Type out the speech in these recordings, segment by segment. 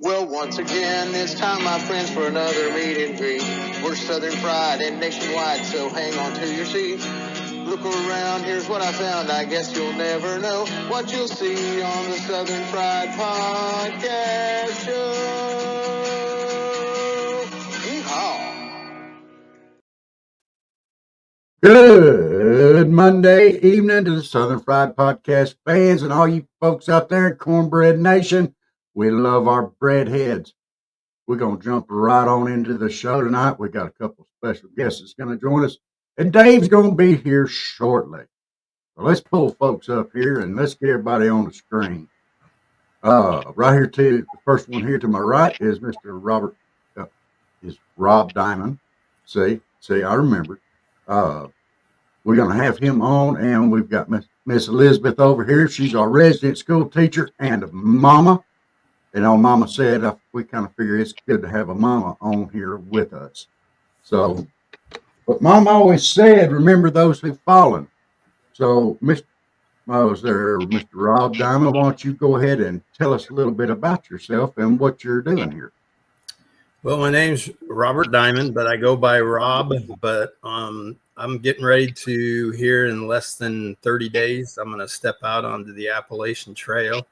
Well, once again, it's time, my friends, for another meet and greet. We're Southern Fried and nationwide, so hang on to your seat. Look around, here's what I found. I guess you'll never know what you'll see on the Southern Fried Podcast Show. Yeehaw! Good Monday evening to the Southern Fried Podcast fans and all you folks out there in Cornbread Nation. We love our breadheads. We're going to jump right on into the show tonight. We got a couple of special guests that's going to join us, and Dave's going to be here shortly. So let's pull folks up here and let's get everybody on the screen. Right here to the first one here to my right is Mr. Rob Diamond. See, I remember. We're going to have him on, and we've got Miss Elizabeth over here. She's our resident school teacher and a mama. And our mama said we kind of figure it's good to have a mama on here with us. So, but Mom always said, remember those who've fallen. So, Mr. Rob Diamond, why don't you go ahead and tell us a little bit about yourself and what you're doing here? Well, my name's Robert Diamond, but I go by Rob. But I'm getting ready to, here in less than 30 days, I'm going to step out onto the Appalachian Trail,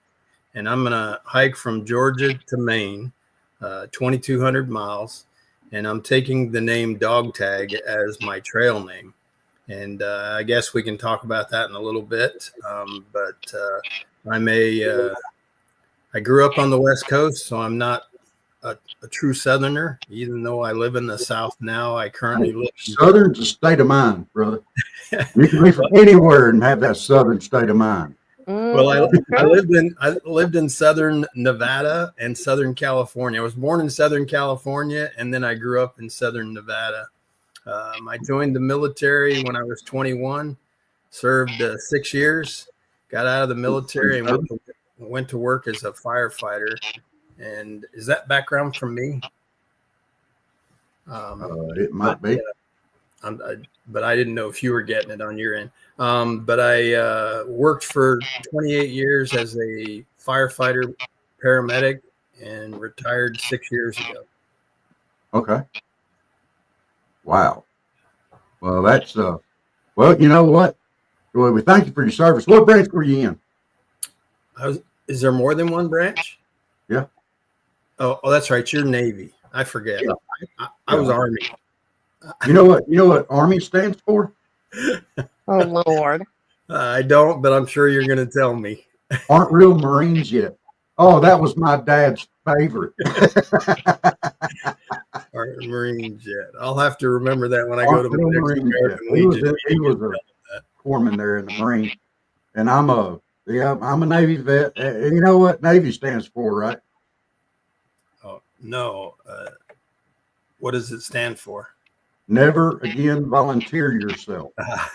and I'm going to hike from Georgia to Maine, 2,200 miles, and I'm taking the name Dog Tag as my trail name. And I guess we can talk about that in a little bit. But I grew up on the West Coast, so I'm not a true Southerner, even though I live in the South now. I currently live. Southern's a state of mind, brother. You can be from anywhere and have that Southern state of mind. Well, I lived in Southern Nevada and Southern California. I was born in Southern California, and then I grew up in Southern Nevada. I joined the military when I was 21, served 6 years, got out of the military, and went to work as a firefighter. And is that background from me? It might be. But I didn't know if you were getting it on your end. But I worked for 28 years as a firefighter paramedic and retired 6 years ago. Okay. Wow. Well, that's well, you know what? Well, we thank you for your service. What branch were you in? Is there more than one branch? Yeah. Oh, that's right. You're Navy. I forget. Yeah. I was Army. You know what Army stands for? Oh, Lord. I don't, but I'm sure you're going to tell me. Aren't real Marines yet. Oh, that was my dad's favorite. Aren't Marines yet. I'll have to remember that when I go to the next American Legion. He was a corpsman there in the Marine. And I'm a Navy vet. And you know what Navy stands for, right? Oh, no. What does it stand for? Never again volunteer yourself. I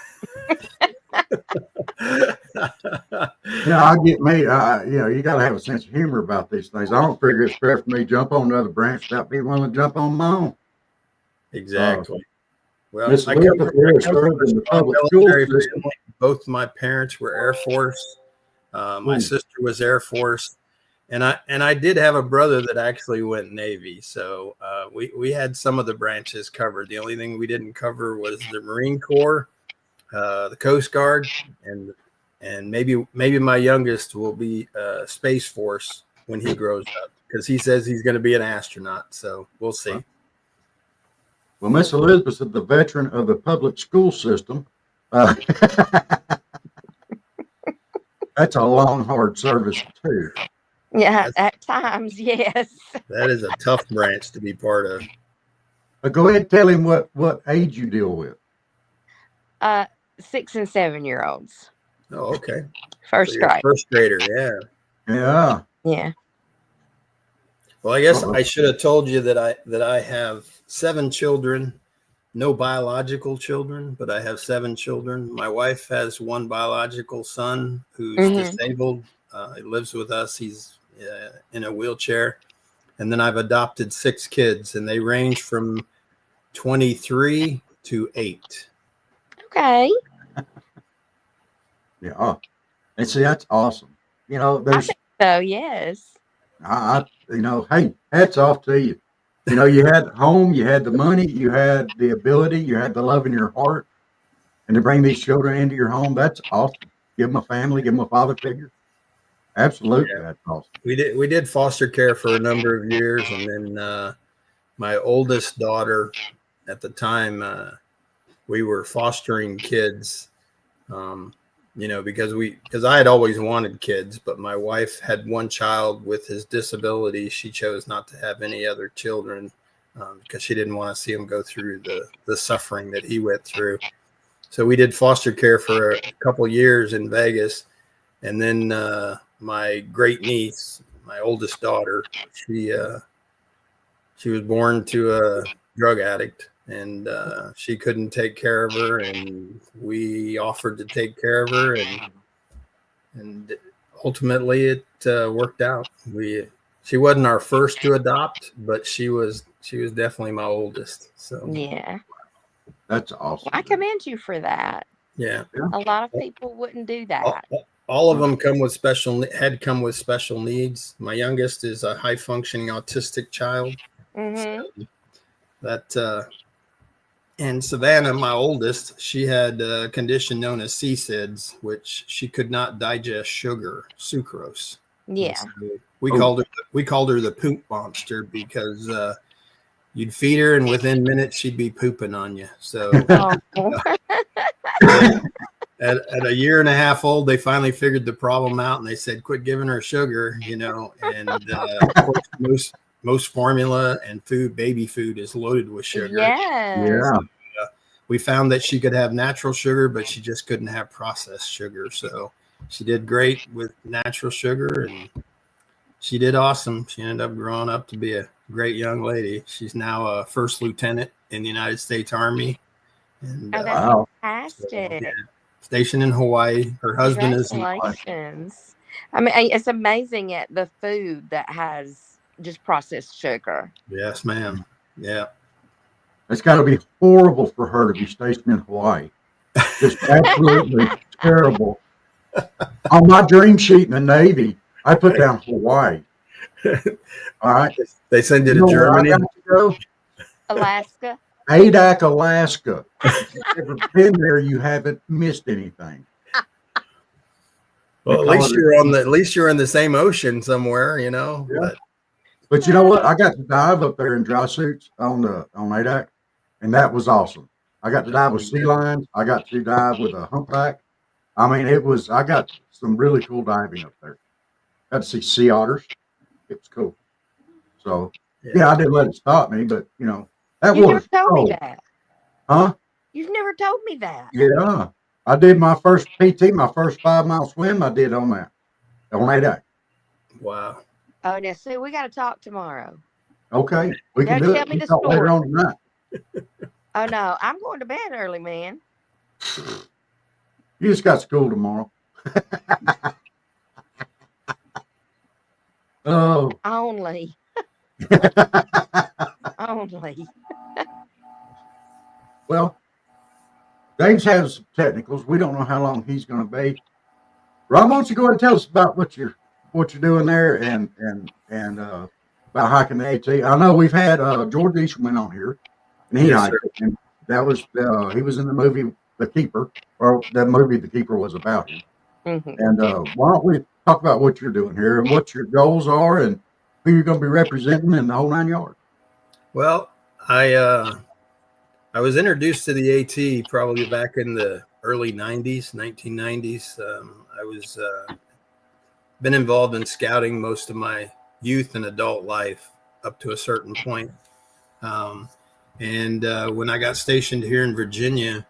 get me. You got to have a sense of humor about these things. I don't figure it's fair for me to jump on another branch without being willing to jump on my own. Exactly. Well, I come from the public military family. Both my parents were Air Force. My sister was Air Force. And I did have a brother that actually went Navy, so we had some of the branches covered. The only thing we didn't cover was the Marine Corps, the Coast Guard, and maybe my youngest will be Space Force when he grows up, because he says he's going to be an astronaut. So we'll see. Well, Miss Elizabeth is the veteran of the public school system. That's a long, hard service too. Yeah, at times, yes. That is a tough branch to be part of. But go ahead and tell him what age you deal with. 6 and 7 year olds. Oh, okay. First grade. First grader, yeah. Yeah. Yeah. Well, I guess I should have told you that I have 7 children, no biological children, but I have 7 children. My wife has 1 biological son who's disabled. He lives with us. He's in a wheelchair. And then I've adopted 6 kids, and they range from 23 to 8. Okay. Yeah. And see, that's awesome. There's so yes. Hey, hats off to you. You had home, you had the money, you had the ability, you had the love in your heart, and to bring these children into your home, that's awesome. Give them a family, give them a father figure. Absolutely, Yeah. that's awesome. We did foster care for a number of years, and then my oldest daughter at the time, we were fostering kids. Um, because I had always wanted kids, but my wife had one child with his disability. She chose not to have any other children because she didn't want to see him go through the suffering that he went through. So we did foster care for a couple years in Vegas, and then my great niece, my oldest daughter, she was born to a drug addict, and she couldn't take care of her, and we offered to take care of her, and ultimately it worked out. She wasn't our first to adopt, but she was definitely my oldest. So Yeah. That's awesome. I commend you for that. yeah, A lot of people wouldn't do that. all of them had come with special needs. My youngest is a high functioning autistic child. Mm-hmm. That and Savannah, my oldest, she had a condition known as CSIDS, which she could not digest sugar, sucrose. Yeah. So we called her the poop monster because you'd feed her and within minutes she'd be pooping on you. So Oh. at a year and a half old, they finally figured the problem out, and they said, quit giving her sugar, and of course, most formula and baby food is loaded with sugar. Yes. Yeah. We found that she could have natural sugar, but she just couldn't have processed sugar. So she did great with natural sugar, and she did awesome. She ended up growing up to be a great young lady. She's now a first lieutenant in the United States Army. And Oh, that's Wow. fantastic. stationed in Hawaii. Her husband is in Hawaii. Congratulations. I mean, it's amazing at the food that has just processed sugar. Yes, ma'am. Yeah. It's got to be horrible for her to be stationed in Hawaii. Just absolutely terrible. On my dream sheet in the Navy, I put down Hawaii. All right. They send you to where I Germany. got to go? Alaska. Adak, Alaska. If you've ever been there, you haven't missed anything. Well, at least you're in the same ocean somewhere, Yeah. But But you know what? I got to dive up there in dry suits on Adak, and that was awesome. I got to dive with sea lions. I got to dive with a humpback. I mean, I got some really cool diving up there. Got to see sea otters. It was cool. So, yeah, I didn't let it stop me, but, that You never water's told me cold. that. Huh? You've never told me that. Yeah. I did my first PT, my first 5-mile swim I did on Adak. Wow. Oh, now see, we got to talk tomorrow. Okay. We can Now do tell it. me We the talk later story. on tonight. Oh no, I'm going to bed early, man. You just got school tomorrow. Oh. Only. Only. Well, Dave's has some technicals. We don't know how long he's going to be. Rob, why don't you go ahead and tell us about what you're doing there and about hiking the AT. I know we've had George Eastman on here, and he Yes, hiked it, and that was he was in the movie The Keeper, or the movie The Keeper was about him. Mm-hmm. And why don't we talk about what you're doing here and what your goals are and who you're going to be representing in the whole 9 yards? Well, I was introduced to the AT probably back in the early 90s, 1990s. I was been involved in scouting most of my youth and adult life up to a certain point. And when I got stationed here in Virginia,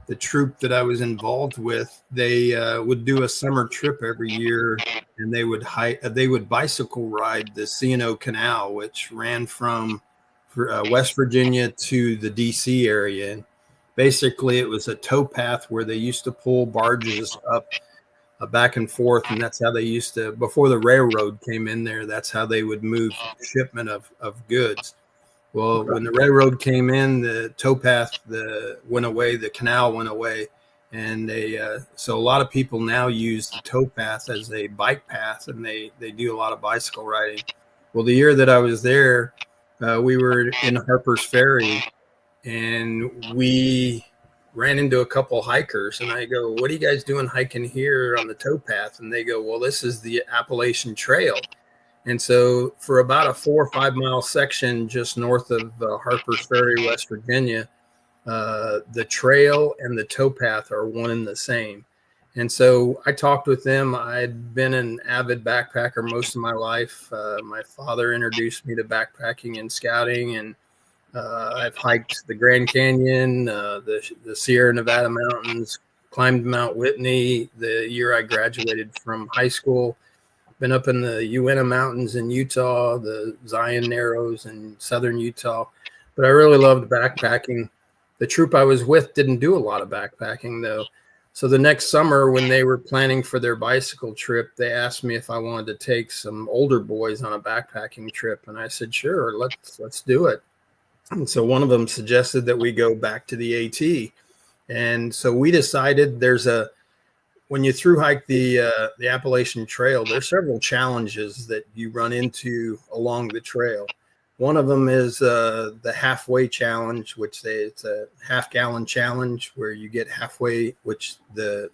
the troop that I was involved with, they would do a summer trip every year, and they would bicycle ride the C&O Canal, which ran from West Virginia to the DC area. And basically, it was a towpath where they used to pull barges up back and forth, and that's how they used to, before the railroad came in there, that's how they would move shipment of goods. Well, when the railroad came in, the towpath went away, the canal went away, And so a lot of people now use the towpath as a bike path, and they do a lot of bicycle riding. Well, the year that I was there, we were in Harper's Ferry, and we ran into a couple hikers, and I go, "What are you guys doing hiking here on the towpath?" And they go, "Well, this is the Appalachian Trail." And so for about a 4 or 5 mile section just north of Harper's Ferry, West Virginia, the trail and the towpath are one and the same. And so I talked with them. I'd been an avid backpacker most of my life. My father introduced me to backpacking and scouting, and I've hiked the Grand Canyon, the Sierra Nevada mountains, climbed Mount Whitney the year I graduated from high school, been up in the Uinta Mountains in Utah, the Zion Narrows in southern Utah. But I really loved backpacking. The troop I was with didn't do a lot of backpacking, though. So the next summer, when they were planning for their bicycle trip, they asked me if I wanted to take some older boys on a backpacking trip. And I said, sure, let's do it. And so one of them suggested that we go back to the AT. And so we decided when you through hike the Appalachian Trail, there's several challenges that you run into along the trail. One of them is the halfway challenge, which it's a half-gallon challenge where you get halfway, which the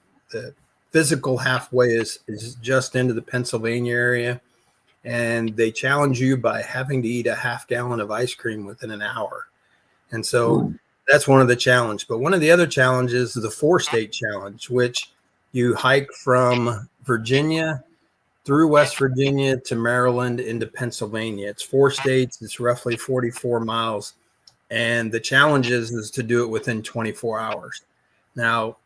physical halfway is just into the Pennsylvania area. And they challenge you by having to eat a half gallon of ice cream within an hour. And so that's one of the challenges. But one of the other challenges is the 4-state challenge, which you hike from Virginia through West Virginia to Maryland into Pennsylvania. It's 4 states. It's roughly 44 miles. And the challenge is to do it within 24 hours. Now,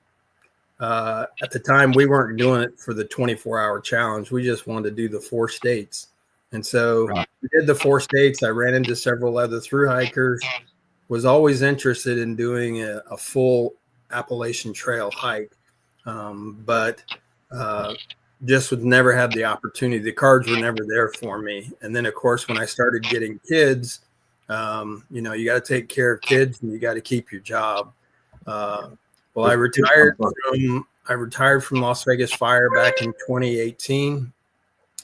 at the time, we weren't doing it for the 24-hour challenge. We just wanted to do the 4 states. And so we did the 4 states. I ran into several other thru hikers, was always interested in doing a full Appalachian Trail hike, but just would never have the opportunity. The cards were never there for me. And then, of course, when I started getting kids, you got to take care of kids and you got to keep your job. Well, I retired from Las Vegas Fire back in 2018.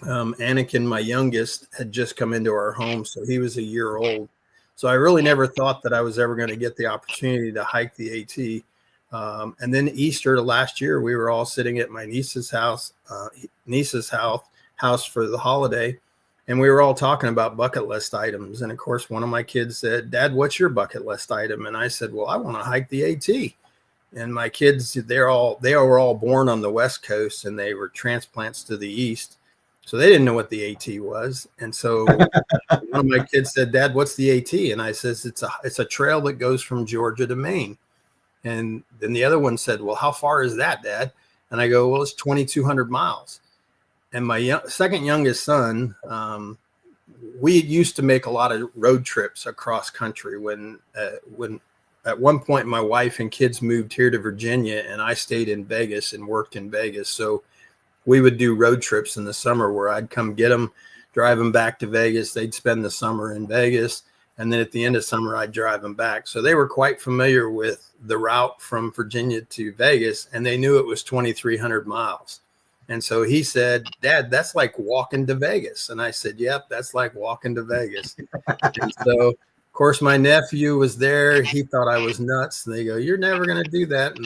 Anakin, my youngest, had just come into our home, so he was a year old. So I really never thought that I was ever going to get the opportunity to hike the AT. And then Easter last year, we were all sitting at my niece's house for the holiday, and we were all talking about bucket list items. And of course, one of my kids said, "Dad, what's your bucket list item?" And I said, "Well, I want to hike the AT." And my kids, they were all born on the West Coast, and they were transplants to the East. So they didn't know what the AT was. And so one of my kids said, "Dad, what's the AT?" And I says, it's a trail that goes from Georgia to Maine. And then the other one said, "Well, how far is that, Dad?" And I go, "Well, it's 2,200 miles. And my second youngest son, we used to make a lot of road trips across country when at one point my wife and kids moved here to Virginia, and I stayed in Vegas and worked in Vegas. So we would do road trips in the summer where I'd come get them, drive them back to Vegas. They'd spend the summer in Vegas. And then at the end of summer, I'd drive them back. So they were quite familiar with the route from Virginia to Vegas, and they knew it was 2,300 miles. And so he said, "Dad, that's like walking to Vegas." And I said, "Yep, that's like walking to Vegas." And so, of course, my nephew was there. He thought I was nuts. And they go, "You're never going to do that."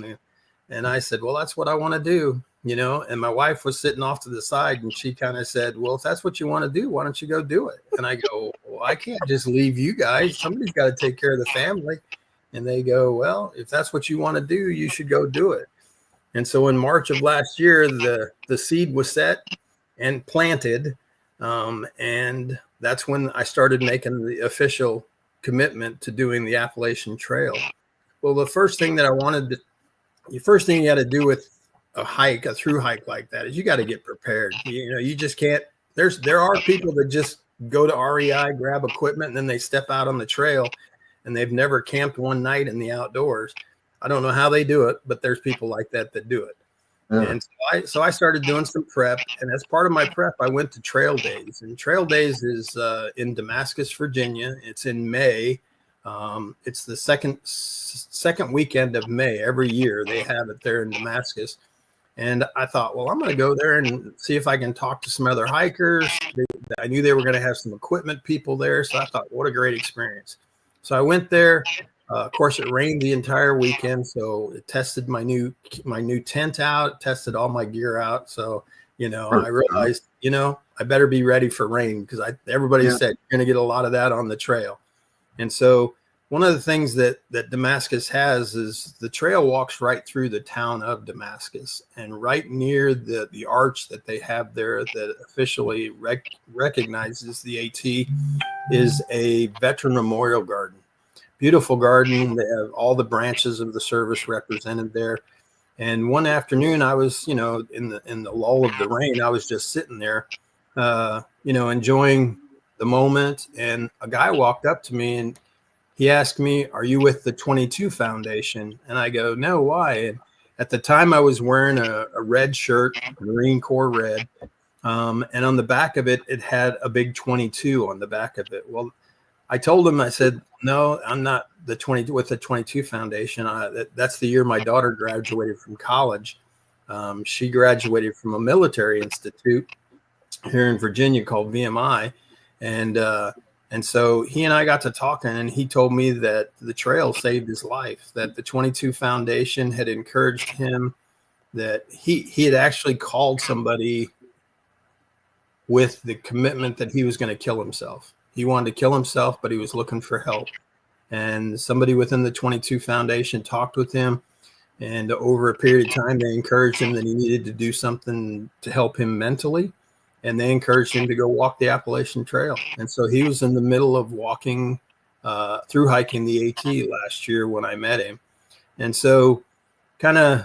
And I said, "Well, that's what I want to do." And my wife was sitting off to the side, and she kind of said, "Well, if that's what you want to do, why don't you go do it?" And I go, "Well, I can't just leave you guys. Somebody's got to take care of the family." And they go, "Well, if that's what you want to do, you should go do it." And so in March of last year, the seed was set and planted. And that's when I started making the official commitment to doing the Appalachian Trail. Well, the first thing you got to do with a through hike like that is you got to get prepared. You just can't. There are people that just go to REI, grab equipment, and then they step out on the trail, and they've never camped one night in the outdoors. I don't know how they do it, but there's people like that do it. Yeah. And so I started doing some prep, and as part of my prep, I went to Trail Days. And Trail Days is in Damascus, Virginia. It's in May. It's the second weekend of May every year. They have it there in Damascus. And I thought, well, I'm going to go there and see if I can talk to some other hikers. I knew they were going to have some equipment people there. So I thought, what a great experience. So I went there. Of course, it rained the entire weekend. So it tested my new tent out, tested all my gear out. So, I realized, I better be ready for rain because everybody said you're going to get a lot of that on the trail. And so one of the things that Damascus has is the trail walks right through the town of Damascus, and right near the arch that they have there that officially recognizes the AT is a veteran memorial garden. Beautiful garden. They have all the branches of the service represented there. And one afternoon I was, in the lull of the rain, I was just sitting there, enjoying the moment. And a guy walked up to me and he asked me, "Are you with the 22 Foundation?" And I go, "No, why?" And at the time I was wearing a red shirt, Marine Corps red. And on the back of it, it had a big 22 on the back of it. Well, I told him, I said, "No, I'm not with the 22 Foundation. That's the year my daughter graduated from college. She graduated from a military institute here in Virginia called VMI. And so he and I got to talking, and he told me that the trail saved his life, that the 22 Foundation had encouraged him, that he had actually called somebody with the commitment that he was going to kill himself. He wanted to kill himself, but he was looking for help. And somebody within the 22 Foundation talked with him, and over a period of time, they encouraged him that he needed to do something to help him mentally. And they encouraged him to go walk the Appalachian Trail. And so he was in the middle of walking through hiking the AT last year when I met him. And so kind of,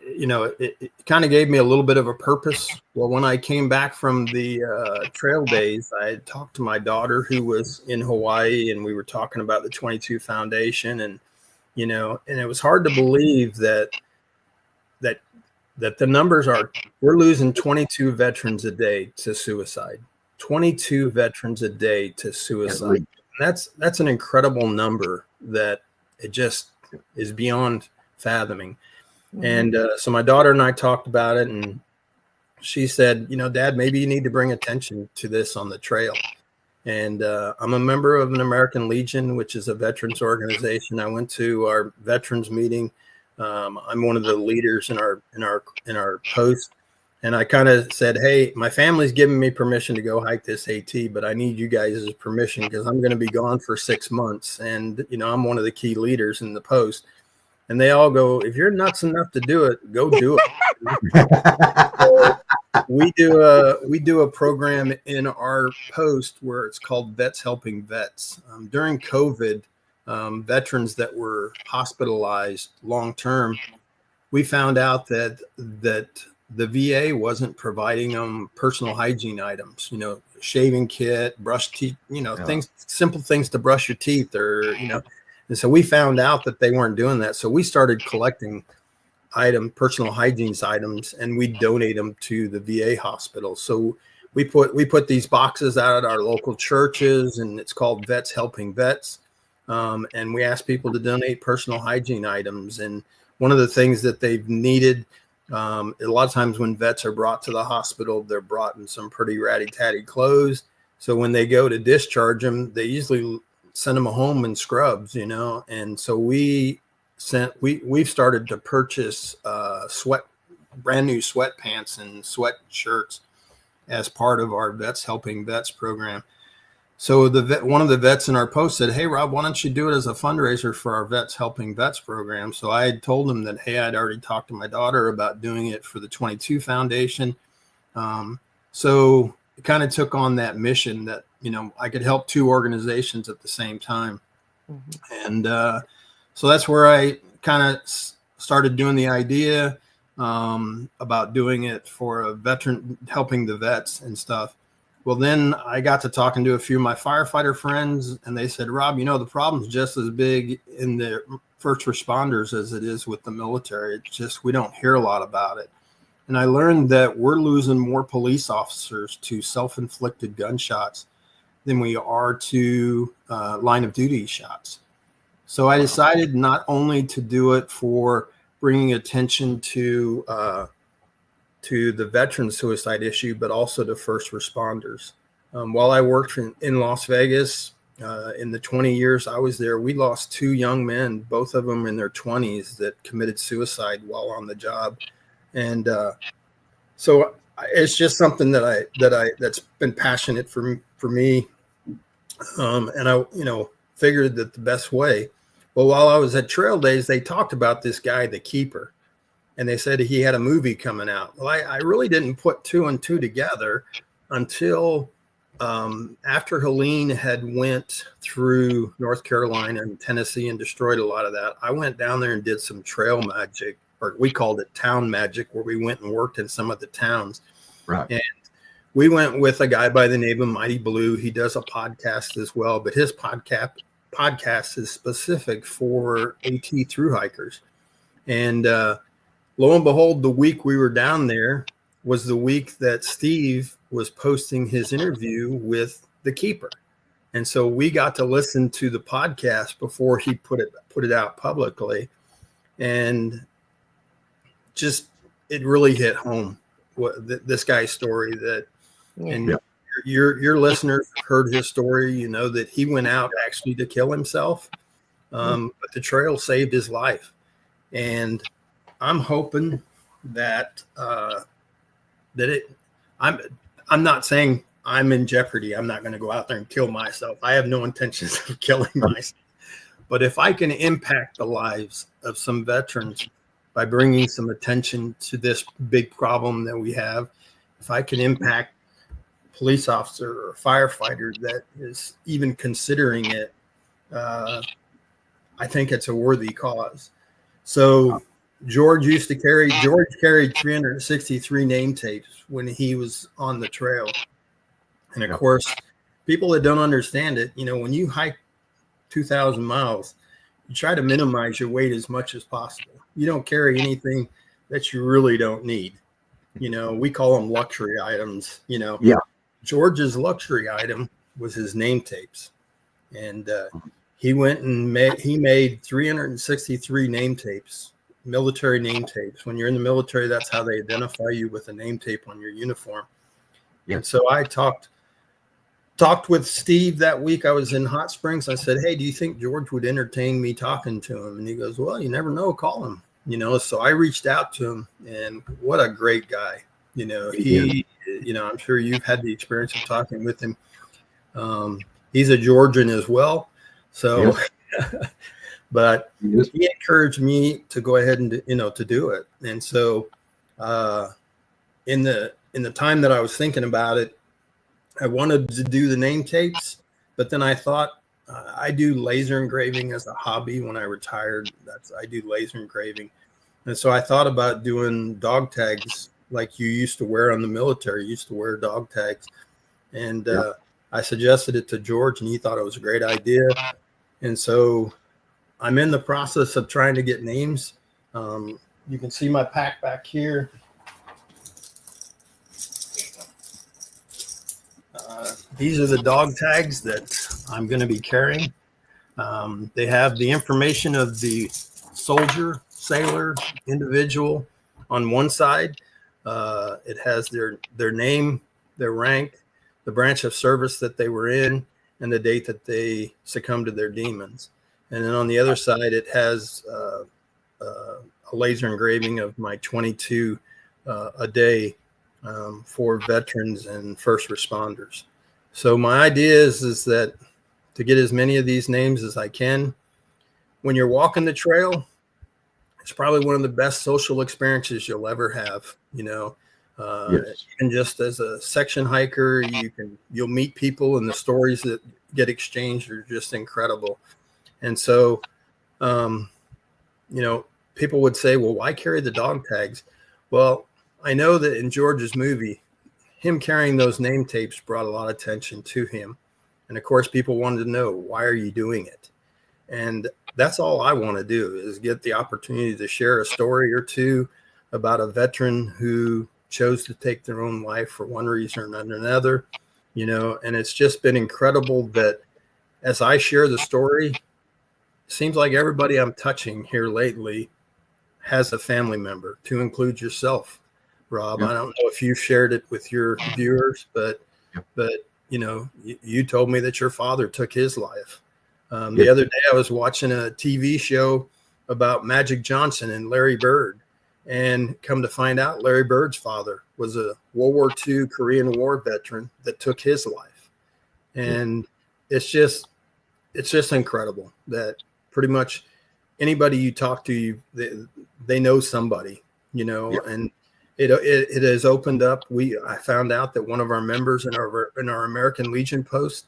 it kind of gave me a little bit of a purpose. Well, when I came back from the trail days, I had talked to my daughter who was in Hawaii, and we were talking about the 22 Foundation. And, and it was hard to believe that the numbers are, we're losing 22 veterans a day to suicide. 22 veterans a day to suicide. And that's an incredible number that it just is beyond fathoming. Mm-hmm. And so my daughter and I talked about it, and she said, "Dad, maybe you need to bring attention to this on the trail." And I'm a member of an American Legion, which is a veterans organization. I went to our veterans meeting. I'm one of the leaders in our post, and I kind of said, "Hey, my family's giving me permission to go hike this AT, but I need you guys' permission because I'm going to be gone for 6 months, and I'm one of the key leaders in the post." And they all go, "If you're nuts enough to do it, go do it." So we do a program in our post where it's called Vets Helping Vets. During COVID. Veterans that were hospitalized long term, we found out that the VA wasn't providing them personal hygiene items, shaving kit, brush teeth, things, simple things to brush your teeth, or and so we found out that they weren't doing that. So we started collecting personal hygiene items, and we donate them to the VA hospital. So we put these boxes out at our local churches, and it's called Vets Helping Vets. And we ask people to donate personal hygiene items. And one of the things that they've needed, a lot of times when vets are brought to the hospital, they're brought in some pretty ratty-tatty clothes. So when they go to discharge them, they usually send them home in scrubs, And so we've started to purchase brand new sweatpants and sweatshirts as part of our Vets Helping Vets program. So one of the vets in our post said, "Hey, Rob, why don't you do it as a fundraiser for our Vets Helping Vets program?" So I had told him that, hey, I'd already talked to my daughter about doing it for the 22 Foundation. So it kind of took on that mission that, I could help two organizations at the same time. Mm-hmm. And so that's where I kind of started doing the idea about doing it for a veteran, helping the vets and stuff. Well, then I got to talking to a few of my firefighter friends, and they said, "Rob, the problem's just as big in the first responders as it is with the military. It's just we don't hear a lot about it." And I learned that we're losing more police officers to self-inflicted gunshots than we are to line of duty shots. So I decided not only to do it for bringing attention to the veteran suicide issue, but also to first responders. While I worked in Las Vegas, in the 20 years I was there, we lost 2 young men, both of them in their 20s, that committed suicide while on the job. And so it's just something that's been passionate for me. And I, figured that the best way. Well, while I was at Trail Days, they talked about this guy, the Keeper, and they said he had a movie coming out. Well, I really didn't put 2 and 2 together until after Helene had went through North Carolina and Tennessee and destroyed a lot of that. I went down there and did some trail magic, or we called it town magic, where we went and worked in some of the towns. Right. And we went with a guy by the name of Mighty Blue. He does a podcast as well, but his podcast is specific for AT thru hikers. And lo and behold, the week we were down there was the week that Steve was posting his interview with the Keeper. And so we got to listen to the podcast before he put it out publicly. And just, it really hit home this guy's story that, and your listeners heard his story, that he went out actually to kill himself. But the trail saved his life. And I'm hoping that, I'm not saying I'm in jeopardy. I'm not going to go out there and kill myself. I have no intentions of killing myself. But if I can impact the lives of some veterans by bringing some attention to this big problem that we have, if I can impact a police officer or firefighter that is even considering it, I think it's a worthy cause. So George carried 363 name tapes when he was on the trail. And of course, people that don't understand it, when you hike 2,000 miles, you try to minimize your weight as much as possible. You don't carry anything that you really don't need. We call them luxury items, George's luxury item was his name tapes. And he went and made 363 name tapes. Military name tapes. When you're in the military, that's how they identify you, with a name tape on your uniform. Yeah. And so I talked with Steve that week. I was in Hot Springs. I said, "Hey, do you think George would entertain me talking to him?" And he goes, "Well, you never know. Call him." So I reached out to him, and what a great guy. I'm sure you've had the experience of talking with him. He's a Georgian as well. So, but he encouraged me to go ahead and, to do it. And so, in the time that I was thinking about it, I wanted to do the name tapes, but then I thought, I do laser engraving as a hobby. When I retired, I do laser engraving. And so I thought about doing dog tags like you used to wear on the military. You used to wear dog tags. And I suggested it to George, and he thought it was a great idea. And so I'm in the process of trying to get names. You can see my pack back here. These are the dog tags that I'm going to be carrying. They have the information of the soldier, sailor, individual on one side. It has their name, their rank, the branch of service that they were in, and the date that they succumbed to their demons. And then on the other side, it has a laser engraving of my 22 a day for veterans and first responders. So my idea is that to get as many of these names as I can. When you're walking the trail, it's probably one of the best social experiences you'll ever have. Even just as a section hiker, you'll meet people, and the stories that get exchanged are just incredible. And so, people would say, well, why carry the dog tags? Well, I know that in George's movie, him carrying those name tapes brought a lot of attention to him. And of course, people wanted to know, why are you doing it? And that's all I want to do, is get the opportunity to share a story or two about a veteran who chose to take their own life for one reason or another. you know, and it's just been incredible that as I share the story, it seems like everybody I'm touching here lately has a family member, to include yourself, Rob. Yep. I don't know if you shared it with your viewers, but you know, you told me that your father took his life. The other day I was watching a TV show about Magic Johnson and Larry Bird, and come to find out Larry Bird's father was a World War II Korean War veteran that took his life. And it's just incredible that pretty much anybody you talk to, they know somebody, you know, and it has opened up. I found out that one of our members in our American Legion post,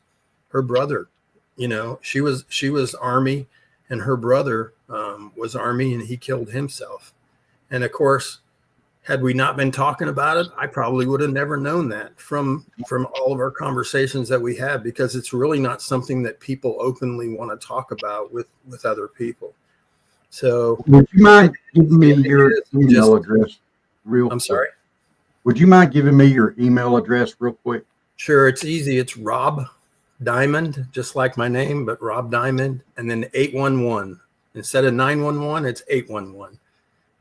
her brother, you know, she was Army, and her brother was Army, and he killed himself. And of course, had we not been talking about it, I probably would have never known that from all of our conversations that we had, because it's really not something that people openly want to talk about with other people. So would you mind giving me your email address real quick? I'm sorry? Would you mind giving me your email address real quick? Sure, it's easy. It's Rob Diamond, just like my name, but Rob Diamond, and then 811. Instead of 911, it's 811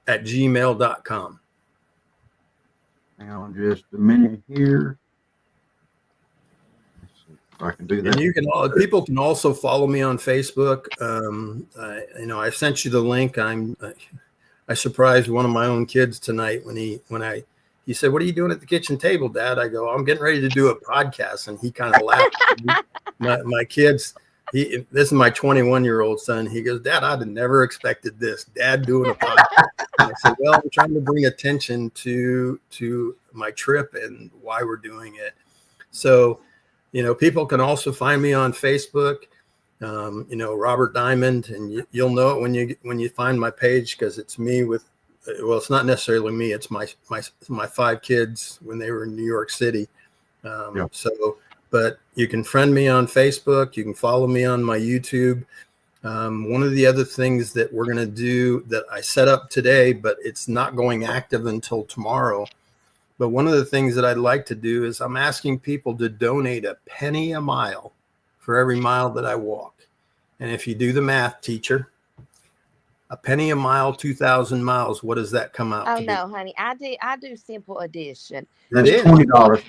at gmail.com. Hang on just a minute here. Let's see if I can do that. And you can, people can also follow me on Facebook. You know, I sent you the link. I surprised one of my own kids tonight when he said, "What are you doing at the kitchen table, Dad?" I go, "I'm getting ready to do a podcast," and he kind of laughed. my kids. This is my 21-year-old son. He goes, "Dad, I'd have never expected this. Dad doing a podcast." And I said, "Well, I'm trying to bring attention to my trip and why we're doing it." So, you know, people can also find me on Facebook. You know, Robert Diamond, and you'll know it when you find my page, because it's me with. Well, it's not necessarily me. It's my 5 kids when they were in New York City. So. But you can friend me on Facebook. You can follow me on my YouTube. One of the other things that we're going to do that I set up today, but it's not going active until tomorrow. But one of the things that I'd like to do is I'm asking people to donate a penny a mile for every mile that I walk. And if you do the math, teacher, a penny a mile, 2,000 miles, what does that come out to? Oh, no, honey. I do simple addition. That's $20.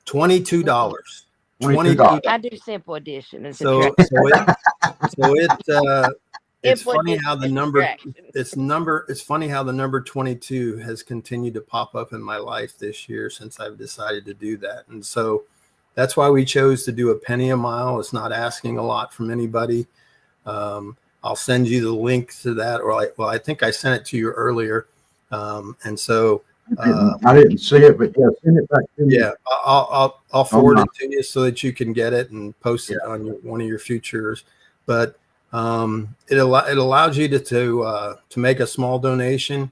$22. $22. I do simple addition. And So it's funny how the number it's funny how the number 22 has continued to pop up in my life this year since I've decided to do that. And so that's why we chose to do a penny a mile. It's not asking a lot from anybody. I'll send you the link to that, or I think I sent it to you earlier. And so I didn't see it, but yeah, send it back to me. Yeah, I'll forward it to you so that you can get it and post it on one of your futures. But it allows you to make a small donation.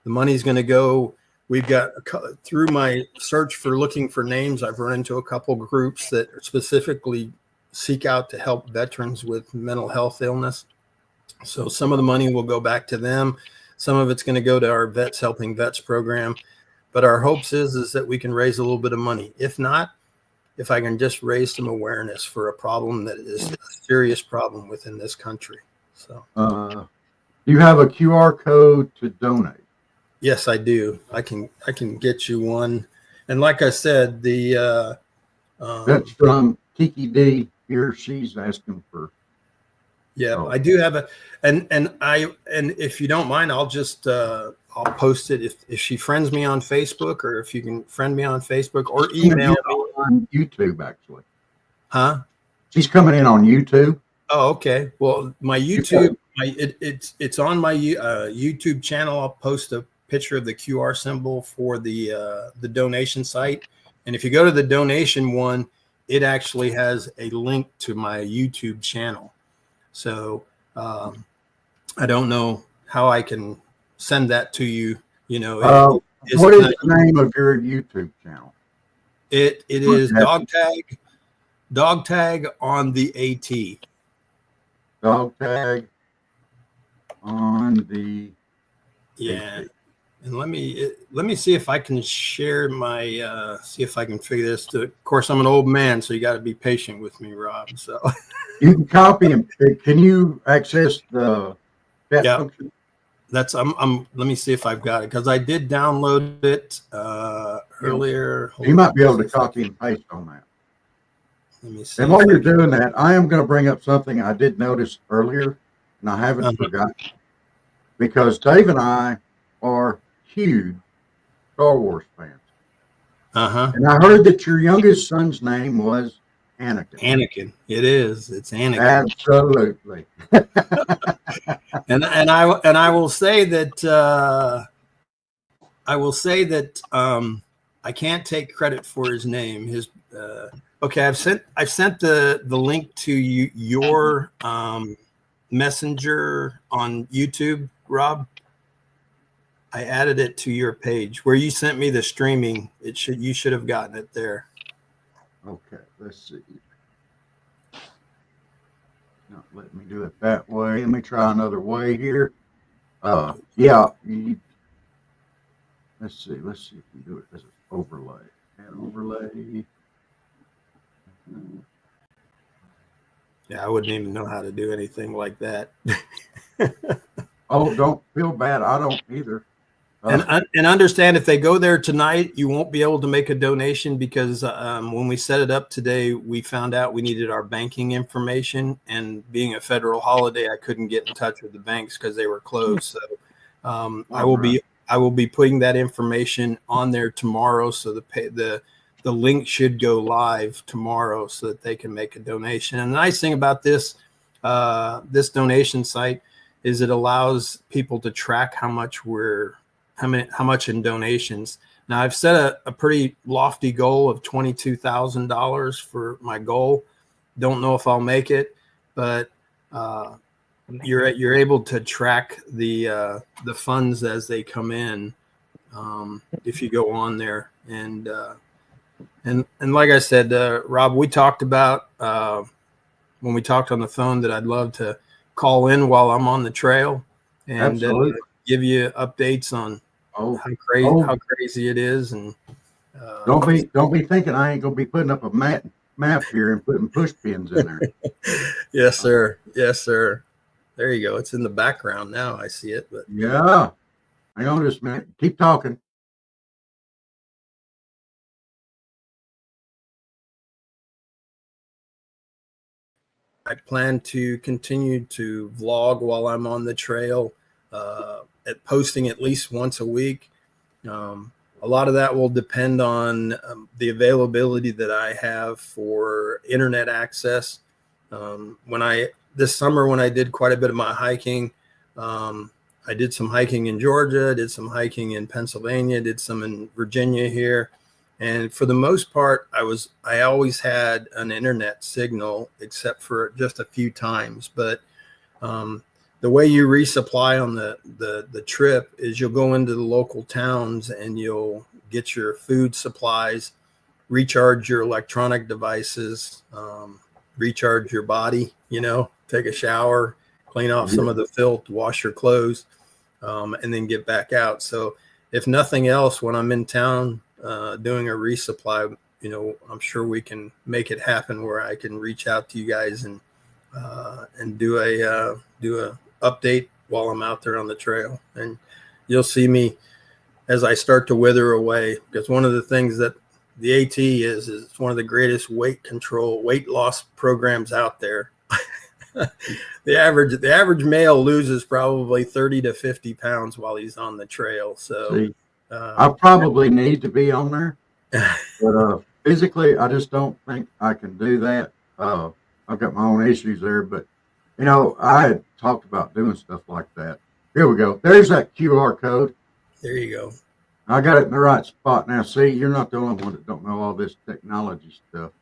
The money's going to go. We've got through my search for looking for names, I've run into a couple groups that specifically seek out to help veterans with mental health illness. So some of the money will go back to them. Some of it's going to go to our Vets Helping Vets program. But our hopes is that we can raise a little bit of money. If not, if I can just raise some awareness for a problem that is a serious problem within this country. So you have a QR code to donate? Yes, I do. I can get you one. And like I said, that's from Kiki D here. She's asking for. Yeah, I do have and if you don't mind, I'll just I'll post it if she friends me on Facebook, or if you can friend me on Facebook or email me on YouTube actually. Huh? She's coming in on YouTube. Oh, okay. Well, my YouTube, it's on my YouTube channel. I'll post a picture of the QR symbol for the donation site, and if you go to the donation one, it actually has a link to my YouTube channel. So I don't know how I can send that to you. You know, what is the name of your YouTube channel? It is Dog Tag on the AT. Dog Tag on the yeah. AT. And let me see if I can share my see if I can figure this. Of course, I'm an old man, so you got to be patient with me, Rob. So You can copy them. Can you access the chat yeah, function? that's I'm. Let me see if I've got it because I did download it earlier. You might be able to copy and paste on that. Let me see. And while you're doing that, I am going to bring up something I did notice earlier, and I haven't forgotten, because Dave and I are huge Star Wars fans. And I heard that your youngest son's name was Anakin. Anakin. It is. It's Anakin. Absolutely. and I will say that I can't take credit for his name. His okay, I've sent the link to your messenger on YouTube, Rob. I added it to your page where you sent me the streaming. You should have gotten it there. Okay, let's see. Not let me do it that way. Let me try another way here. Yeah. Let's see. Let's see if we do it as an overlay. Add overlay. Yeah, I wouldn't even know how to do anything like that. Oh, don't feel bad. I don't either. And understand, if they go there tonight, you won't be able to make a donation because when we set it up today, we found out we needed our banking information, and being a federal holiday, I couldn't get in touch with the banks because they were closed. So I will be putting that information on there tomorrow. So the link should go live tomorrow so that they can make a donation. And the nice thing about this donation site is it allows people to track how much in donations. Now I've set a pretty lofty goal of $22,000 for my goal. Don't know if I'll make it, but you're able to track the funds as they come in if you go on there. And like I said, Rob, we talked about when we talked on the phone that I'd love to call in while I'm on the trail and give you updates on how crazy it is. And don't be thinking I ain't gonna be putting up a map here and putting push pins in there. Yes, sir. Yes, sir. There you go. It's in the background now. I see it. But yeah, hang on just a minute. Keep talking. I plan to continue to vlog while I'm on the trail, at posting at least once a week. A lot of that will depend on the availability that I have for internet access. This summer, when I did quite a bit of my hiking, I did some hiking in Georgia, did some hiking in Pennsylvania, did some in Virginia here. And for the most part, I always had an internet signal, except for just a few times. But the way you resupply on the trip is you'll go into the local towns and you'll get your food supplies, recharge your electronic devices, recharge your body, take a shower, clean off some of the filth, wash your clothes, and then get back out. So if nothing else, when I'm in town doing a resupply, I'm sure we can make it happen where I can reach out to you guys and do a update while I'm out there on the trail. And you'll see me as I start to wither away, because one of the things that the AT is it's one of the greatest weight loss programs out there. The average male loses probably 30 to 50 pounds while he's on the trail. So I probably need to be on there, but physically, I just don't think I can do that. I've got my own issues there, but I had talked about doing stuff like that. Here we go. There's that QR code. There you go. I got it in the right spot now. See, you're not the only one that don't know all this technology stuff.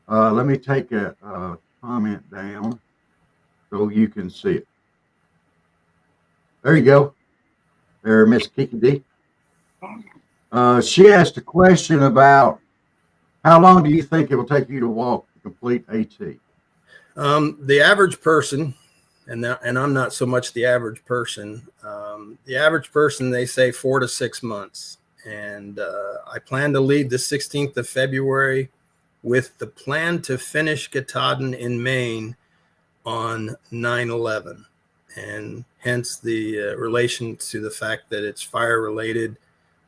Let me take that comment down so you can see it. There you go. There, Miss Kiki D. She asked a question about how long do you think it will take you to walk to complete AT? The average person and I'm not so much the average person. The average person, they say 4 to 6 months. And I plan to leave the 16th of February with the plan to finish Katahdin in Maine on 9/11, and hence the relation to the fact that it's fire related,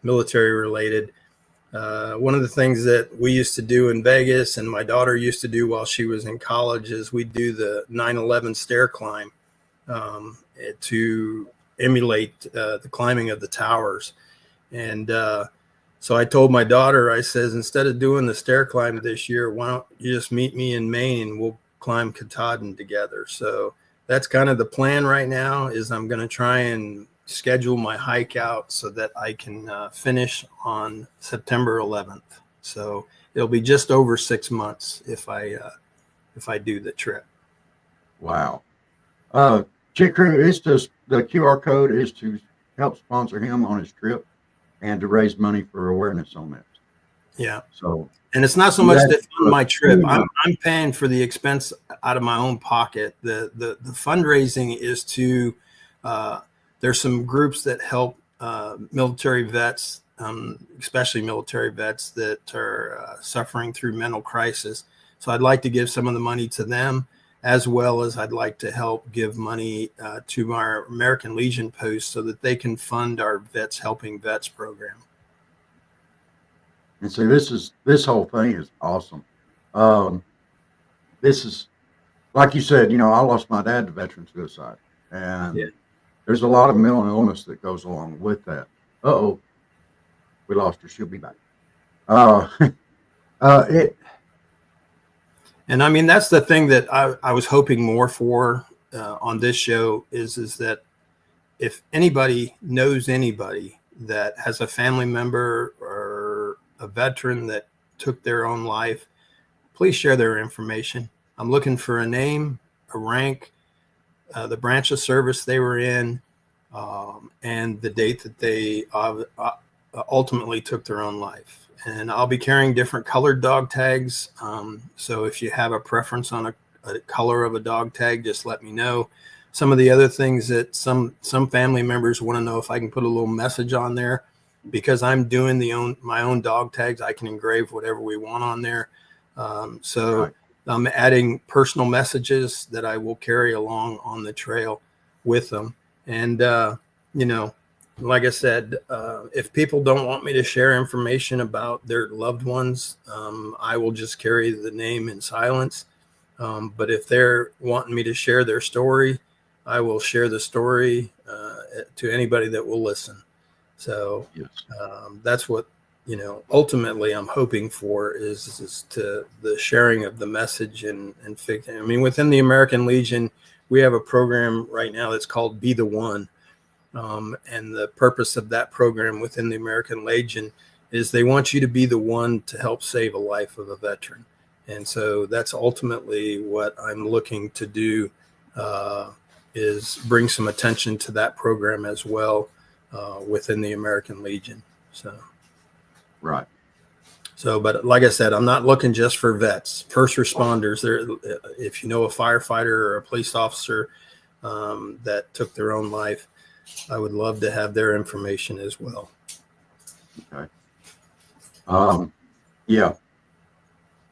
military related. One of the things that we used to do in Vegas and my daughter used to do while she was in college is we do the 9/11 stair climb to emulate the climbing of the towers. And so I told my daughter, I says, instead of doing the stair climb this year, why don't you just meet me in Maine and we'll climb Katahdin together. So that's kind of the plan right now, is I'm going to try and schedule my hike out so that I can finish on September 11th. So it'll be just over 6 months if I do the trip. Wow. Chick Crew, it's just the QR code is to help sponsor him on his trip and to raise money for awareness on that. Yeah. So, and it's not so much to fund my trip. I'm paying for the expense out of my own pocket. The fundraising is to there's some groups that help military vets, especially military vets that are suffering through mental crisis. So I'd like to give some of the money to them, as well as I'd like to help give money to our American Legion post so that they can fund our Vets Helping Vets program. and see, this whole thing is awesome. This is, like you said, I lost my dad to veteran suicide, and there's a lot of mental illness that goes along with that. Uh-oh, we lost her. She'll be back. And I mean, that's the thing that I was hoping more for on this show is that if anybody knows anybody that has a family member or a veteran that took their own life, please share their information. I'm looking for a name, a rank, the branch of service they were in, and the date that they ultimately took their own life. And I'll be carrying different colored dog tags. So if you have a preference on a color of a dog tag, just let me know. Some of the other things that some family members want to know, if I can put a little message on there, because I'm doing my own dog tags, I can engrave whatever we want on there. So I'm adding personal messages that I will carry along on the trail with them. And, like I said, if people don't want me to share information about their loved ones, I will just carry the name in silence. But if they're wanting me to share their story, I will share the story to anybody that will listen. So that's what, ultimately I'm hoping for is to the sharing of the message and I mean, within the American Legion, we have a program right now that's called Be the One. And the purpose of that program within the American Legion is they want you to be the one to help save a life of a veteran. And so that's ultimately what I'm looking to do, is bring some attention to that program as well within the American Legion. Right. So, but like I said, I'm not looking just for vets, first responders. If you know a firefighter or a police officer that took their own life, I would love to have their information as well. Okay. Yeah.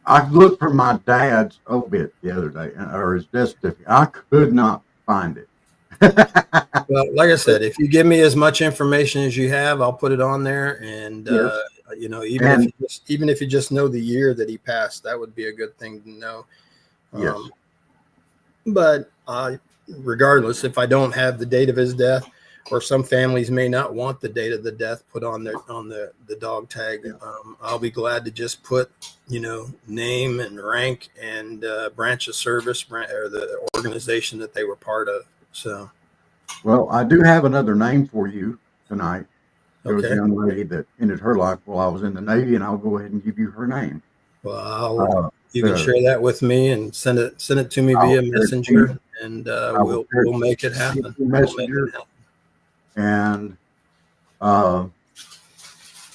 I looked for my dad's obit the other day, or his death certificate. I could not find it. Well, like I said, if you give me as much information as you have, I'll put it on there. And even if you just know the year that he passed, that would be a good thing to know. Yes. But regardless, if I don't have the date of his death, or some families may not want the date of the death put on the dog tag, I'll be glad to just put, name and rank and branch of service or the organization that they were part of. So, well, I do have another name for you tonight. There was a okay. young lady that ended her life while I was in the Navy, and I'll go ahead and give you her name. Well, you can share that with me and send it to me via messenger, and we'll make it happen. And I'll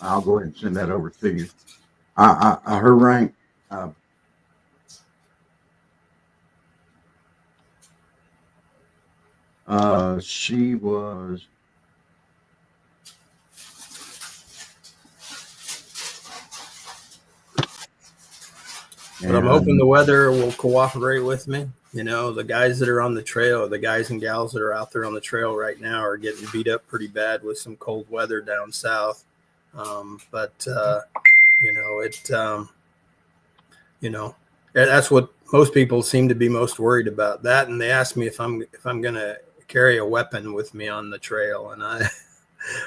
go ahead and send that over to you. Her rank. She was. But I'm hoping the And weather will cooperate with me. You know, the guys that are on the trail, the guys and gals that are out there on the trail right now are getting beat up pretty bad with some cold weather down south. But you know, you know, that's what most people seem to be most worried about. That, and they ask me if I'm going to carry a weapon with me on the trail, and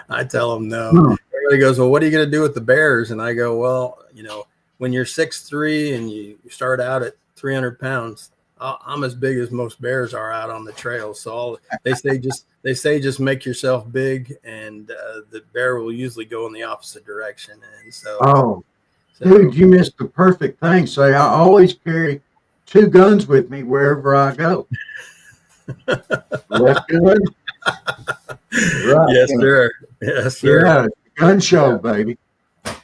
I tell them no. Everybody goes, well, what are you going to do with the bears? And I go, well, you know, when you're 6'3" and you start out at 300 pounds, I'm as big as most bears are out on the trail. So they say just make yourself big, and the bear will usually go in the opposite direction. And so, dude, you missed the perfect thing. Say, I always carry 2 guns with me wherever I go. Left gun, right? Yes, sir. Yes, sir. Yeah, gun show, baby.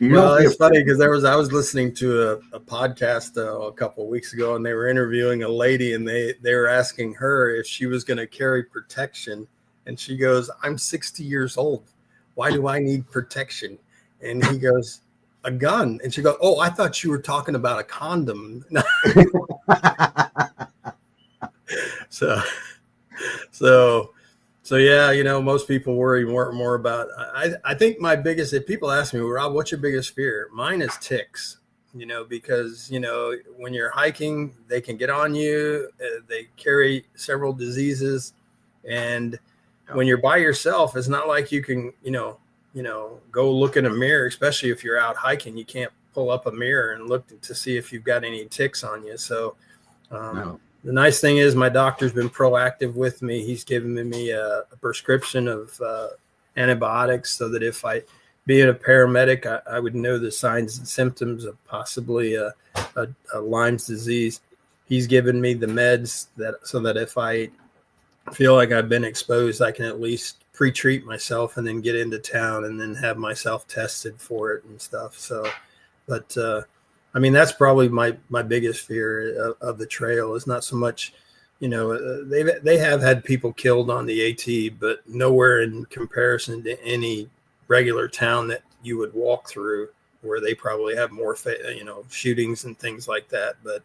Well, it's funny because I was listening to a podcast a couple of weeks ago, and they were interviewing a lady, and they were asking her if she was going to carry protection, and she goes, "I'm 60 years old. Why do I need protection?" And he goes, "A gun." And she goes, "Oh, I thought you were talking about a condom." So yeah, you know, most people worry more about. I think my biggest, if people ask me, Rob, what's your biggest fear? Mine is ticks. You know, because you know when you're hiking, they can get on you. They carry several diseases, and when you're by yourself, it's not like you can, you know, go look in a mirror. Especially if you're out hiking, you can't pull up a mirror and look to see if you've got any ticks on you. So. No. The nice thing is my doctor's been proactive with me. He's given me a prescription of antibiotics so that if I, being a paramedic, I would know the signs and symptoms of possibly a Lyme's disease. He's given me the meds so that if I feel like I've been exposed, I can at least pre-treat myself and then get into town and then have myself tested for it and stuff. So, but I mean, that's probably my biggest fear of the trail is not so much, you know, they have had people killed on the AT, but nowhere in comparison to any regular town that you would walk through where they probably have more, you know, shootings and things like that. But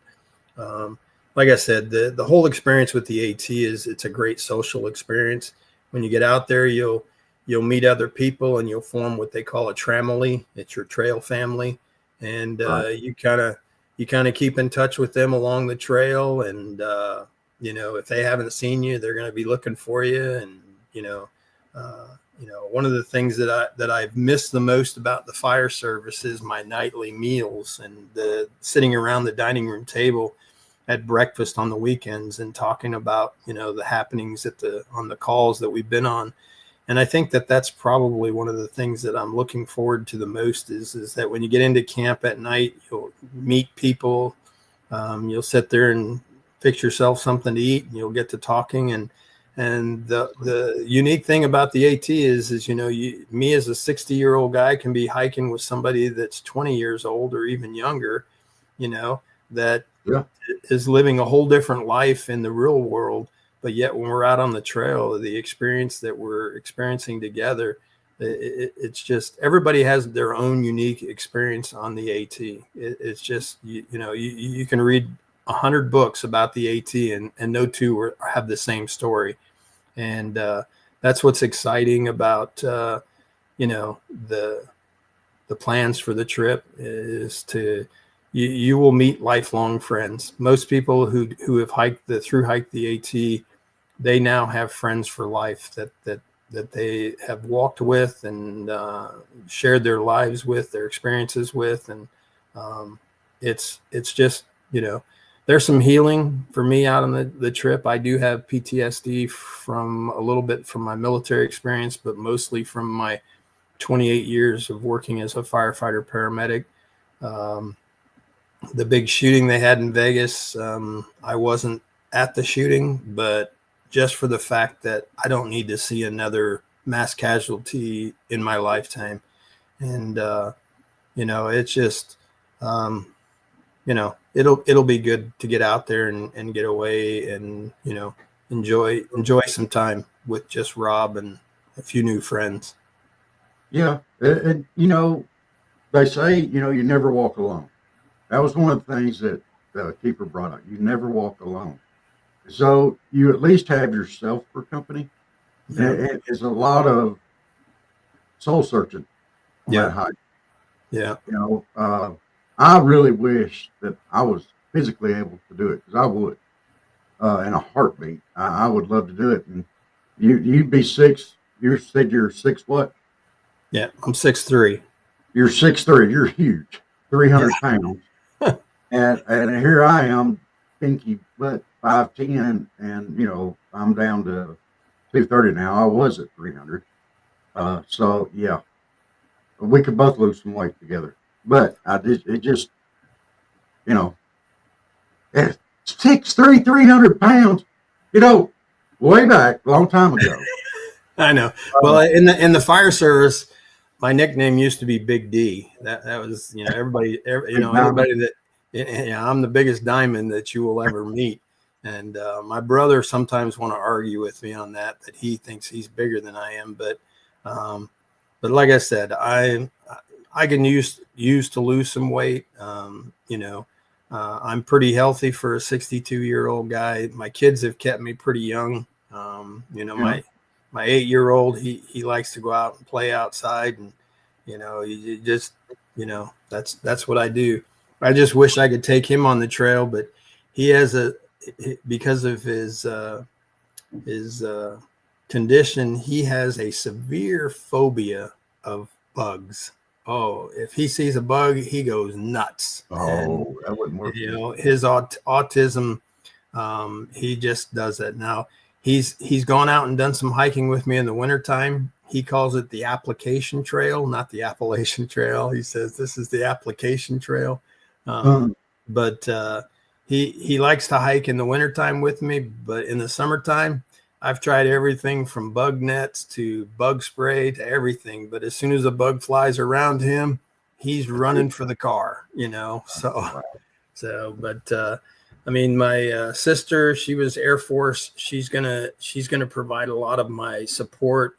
like I said, the whole experience with the AT is it's a great social experience. When you get out there, you'll meet other people and you'll form what they call a tramily. It's your trail family. And you kind of keep in touch with them along the trail, and you know, if they haven't seen you, they're going to be looking for you. And you know, one of the things that I've missed the most about the fire service is my nightly meals and the sitting around the dining room table at breakfast on the weekends and talking about, you know, the happenings on the calls that we've been on. And I think that that's probably one of the things that I'm looking forward to the most is that when you get into camp at night, you'll meet people, you'll sit there and fix yourself something to eat, and you'll get to talking. And the unique thing about the AT is you know, me as a 60-year-old guy can be hiking with somebody that's 20 years old or even younger, you know, that is living a whole different life in the real world. But yet when we're out on the trail, the experience that we're experiencing together, it's just everybody has their own unique experience on the AT. It's just, you know, you can read 100 books about the AT and no two have the same story. And that's what's exciting about, you know, the plans for the trip is you will meet lifelong friends. Most people who have through hiked the AT, they now have friends for life that they have walked with and shared their lives with, their experiences with. And it's just, you know, there's some healing for me out on the trip. I do have PTSD from a little bit from my military experience, but mostly from my 28 years of working as a firefighter paramedic. The big shooting they had in Vegas, I wasn't at the shooting, but just for the fact that I don't need to see another mass casualty in my lifetime. And, you know, it's just, you know, it'll be good to get out there and get away. And, you know, enjoy some time with just Rob and a few new friends. Yeah. And, they say, you never walk alone. That was one of the things that Keeper brought up. You never walk alone. So you at least have yourself for company. Yeah. And it's a lot of soul searching on Yeah. that hike. Yeah. I really wish that I was physically able to do it, because I would, in a heartbeat. I would love to do it. And you'd be six. You said you're six what? Yeah, I'm 6'3". You're 6'3". You're huge, 300 pounds. And here I am, pinky butt, 5'10", and I'm down to 230 now. I was at 300. So yeah, we could both lose some weight together. But it just, you know, 6'3", 300 pounds, way back, a long time ago. I know. Well, in the fire service, my nickname used to be Big D. That was, everybody that, I'm the biggest diamond that you will ever meet. And my brother sometimes want to argue with me on that he thinks he's bigger than I am. But like I said, I can use to lose some weight. I'm pretty healthy for a 62-year-old guy. My kids have kept me pretty young. My 8-year-old, he likes to go out and play outside, and you just that's what I do. I just wish I could take him on the trail, but he has because of his condition, he has a severe phobia of bugs. Oh, if he sees a bug, he goes nuts. Oh, that wouldn't work. His autism, he just does that. Now, he's gone out and done some hiking with me in the wintertime. He calls it the application trail, not the Appalachian Trail. He says this is the application trail. But he likes to hike in the wintertime with me. But in the summertime, I've tried everything from bug nets to bug spray to everything. But as soon as a bug flies around him, he's running for the car, my sister, she was Air Force. She's gonna provide a lot of my support.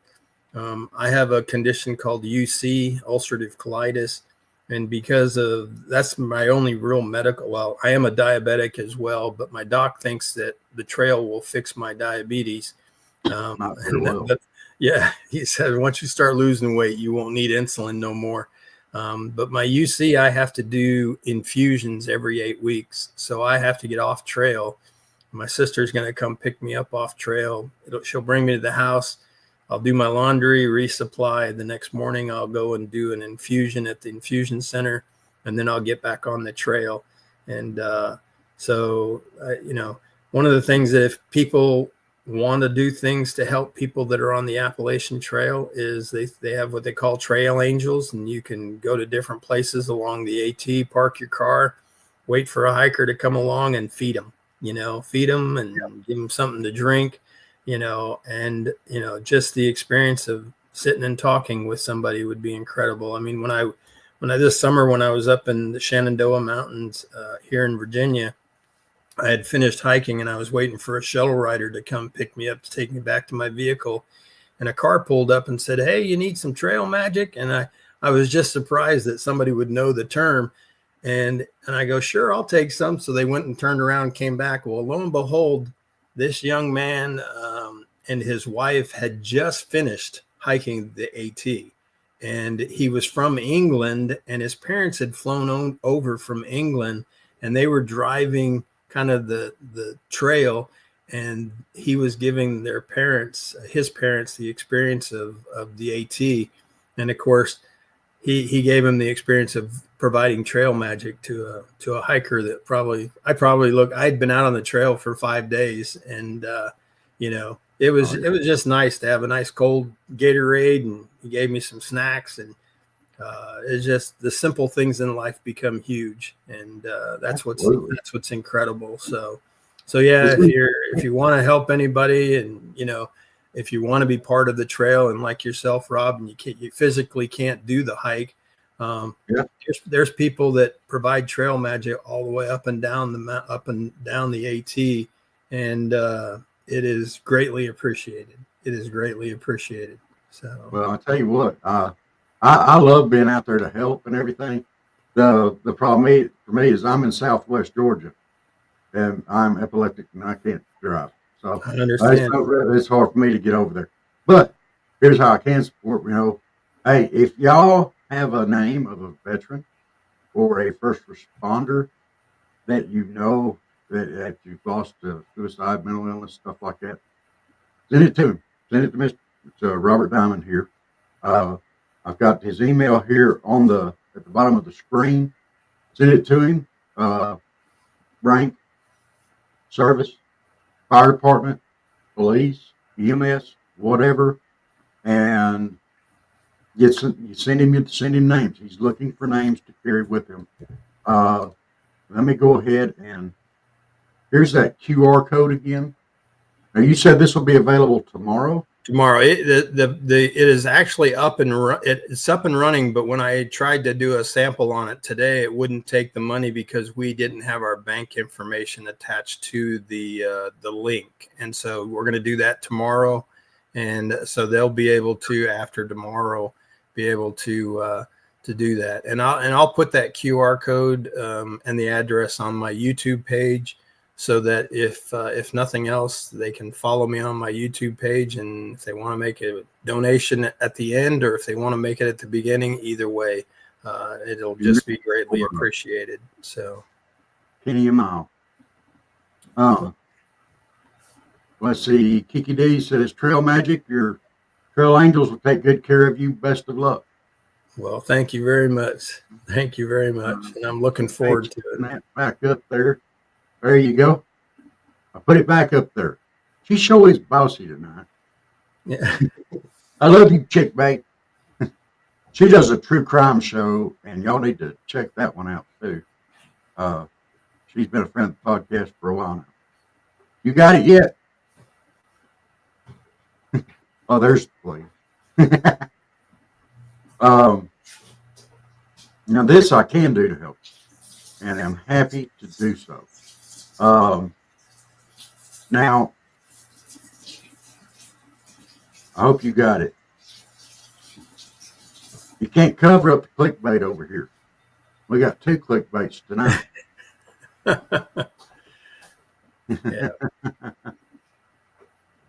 I have a condition called UC, ulcerative colitis, and because of that's my only real medical. Well, I am a diabetic as well, but my doc thinks that the trail will fix my diabetes. But yeah, he said once you start losing weight, you won't need insulin no more. But my UC, I have to do infusions every 8 weeks. So I have to get off trail. My sister's going to come pick me up off trail. She'll bring me to the house. I'll do my laundry, resupply. The next morning, I'll go and do an infusion at the infusion center, and then I'll get back on the trail. And one of the things that if people want to do things to help people that are on the Appalachian Trail is they have what they call trail angels, and you can go to different places along the AT, park your car, wait for a hiker to come along and feed them and give them something to drink, and just the experience of sitting and talking with somebody would be incredible. I mean, when I this summer, when I was up in the Shenandoah Mountains here in Virginia, I had finished hiking and I was waiting for a shuttle rider to come pick me up to take me back to my vehicle. And a car pulled up and said, "Hey, you need some trail magic?" And I was just surprised that somebody would know the term. And I go, "Sure, I'll take some." So they went and turned around and came back. Well, lo and behold, this young man and his wife had just finished hiking the AT. And he was from England, and his parents had flown over from England, and they were driving kind of the trail, and he was giving his parents the experience of the AT. And of course he gave him the experience of providing trail magic to a hiker that I'd been out on the trail for 5 days, and it was just nice to have a nice cold Gatorade, and he gave me some snacks, and it's just the simple things in life become huge, and that's what's incredible. So yeah, if you want to help anybody, and if you want to be part of the trail, and like yourself, Rob, and you physically can't do the hike, there's people that provide trail magic all the way up and down the AT, and it is greatly appreciated. It is greatly appreciated. So, Well, I tell you what, I love being out there to help and everything. The problem for me is I'm in Southwest Georgia, and I'm epileptic and I can't drive, so I understand. it's hard for me to get over there. But here's how I can support. Hey, if y'all have a name of a veteran or a first responder that that you've lost to suicide, mental illness, stuff like that, send it to him. Send it to Mr. Robert Diamond here. I've got his email here at the bottom of the screen. Send it to him. Rank, service, fire department, police, EMS, whatever, and you send him names. He's looking for names to carry with him. Let me go ahead and here's that QR code again. Now you said this will be available tomorrow. Tomorrow, it is actually up and it's up and running. But when I tried to do a sample on it today, it wouldn't take the money because we didn't have our bank information attached to the link. And so we're going to do that tomorrow, and so they'll be able to after tomorrow be able to do that. And I'll put that QR code and the address on my YouTube page, so that if nothing else, they can follow me on my YouTube page. And if they want to make a donation at the end, or if they want to make it at the beginning, either way, it'll just be greatly appreciated. So, Kenny Mile. Let's see. Kiki D says, Trail Magic, your Trail Angels will take good care of you. Best of luck. Well, thank you very much. Thank you very much. And I'm looking forward to it. That back up there. There you go. I put it back up there. She's sure is bossy tonight. Yeah. I love you, Chick Bait. She does a true crime show, and y'all need to check that one out too. She's been a friend of the podcast for a while now. You got it yet? Oh, there's the play. Now this I can do to help, and I'm happy to do so. Now, I hope you got it. You can't cover up the clickbait over here. We got 2 clickbaits tonight. Yeah.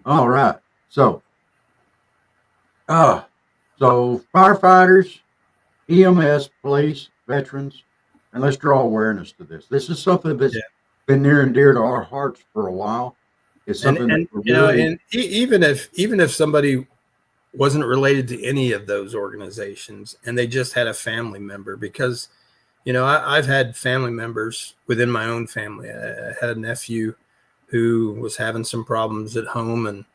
All right. So firefighters, EMS, police, veterans, and let's draw awareness to this. This is something that's been near and dear to our hearts for a while. It's something and even if somebody wasn't related to any of those organizations and they just had a family member, because I've had family members within my own family. I had a nephew who was having some problems at home, and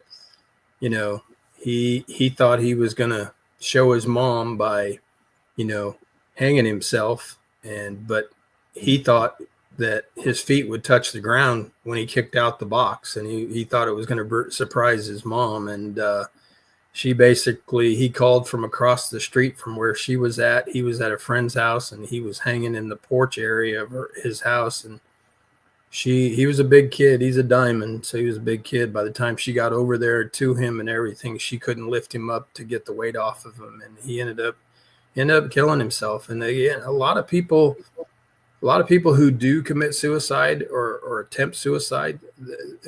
he thought he was going to show his mom by hanging himself, but he thought that his feet would touch the ground when he kicked out the box, and he thought it was going to surprise his mom. And he called from across the street from where she was at. He was at a friend's house, and he was hanging in the porch area of his house. And he was a big kid. He's a diamond, so he was a big kid. By the time she got over there to him and everything, she couldn't lift him up to get the weight off of him, and he ended up killing himself. And again, a lot of people who do commit suicide or attempt suicide,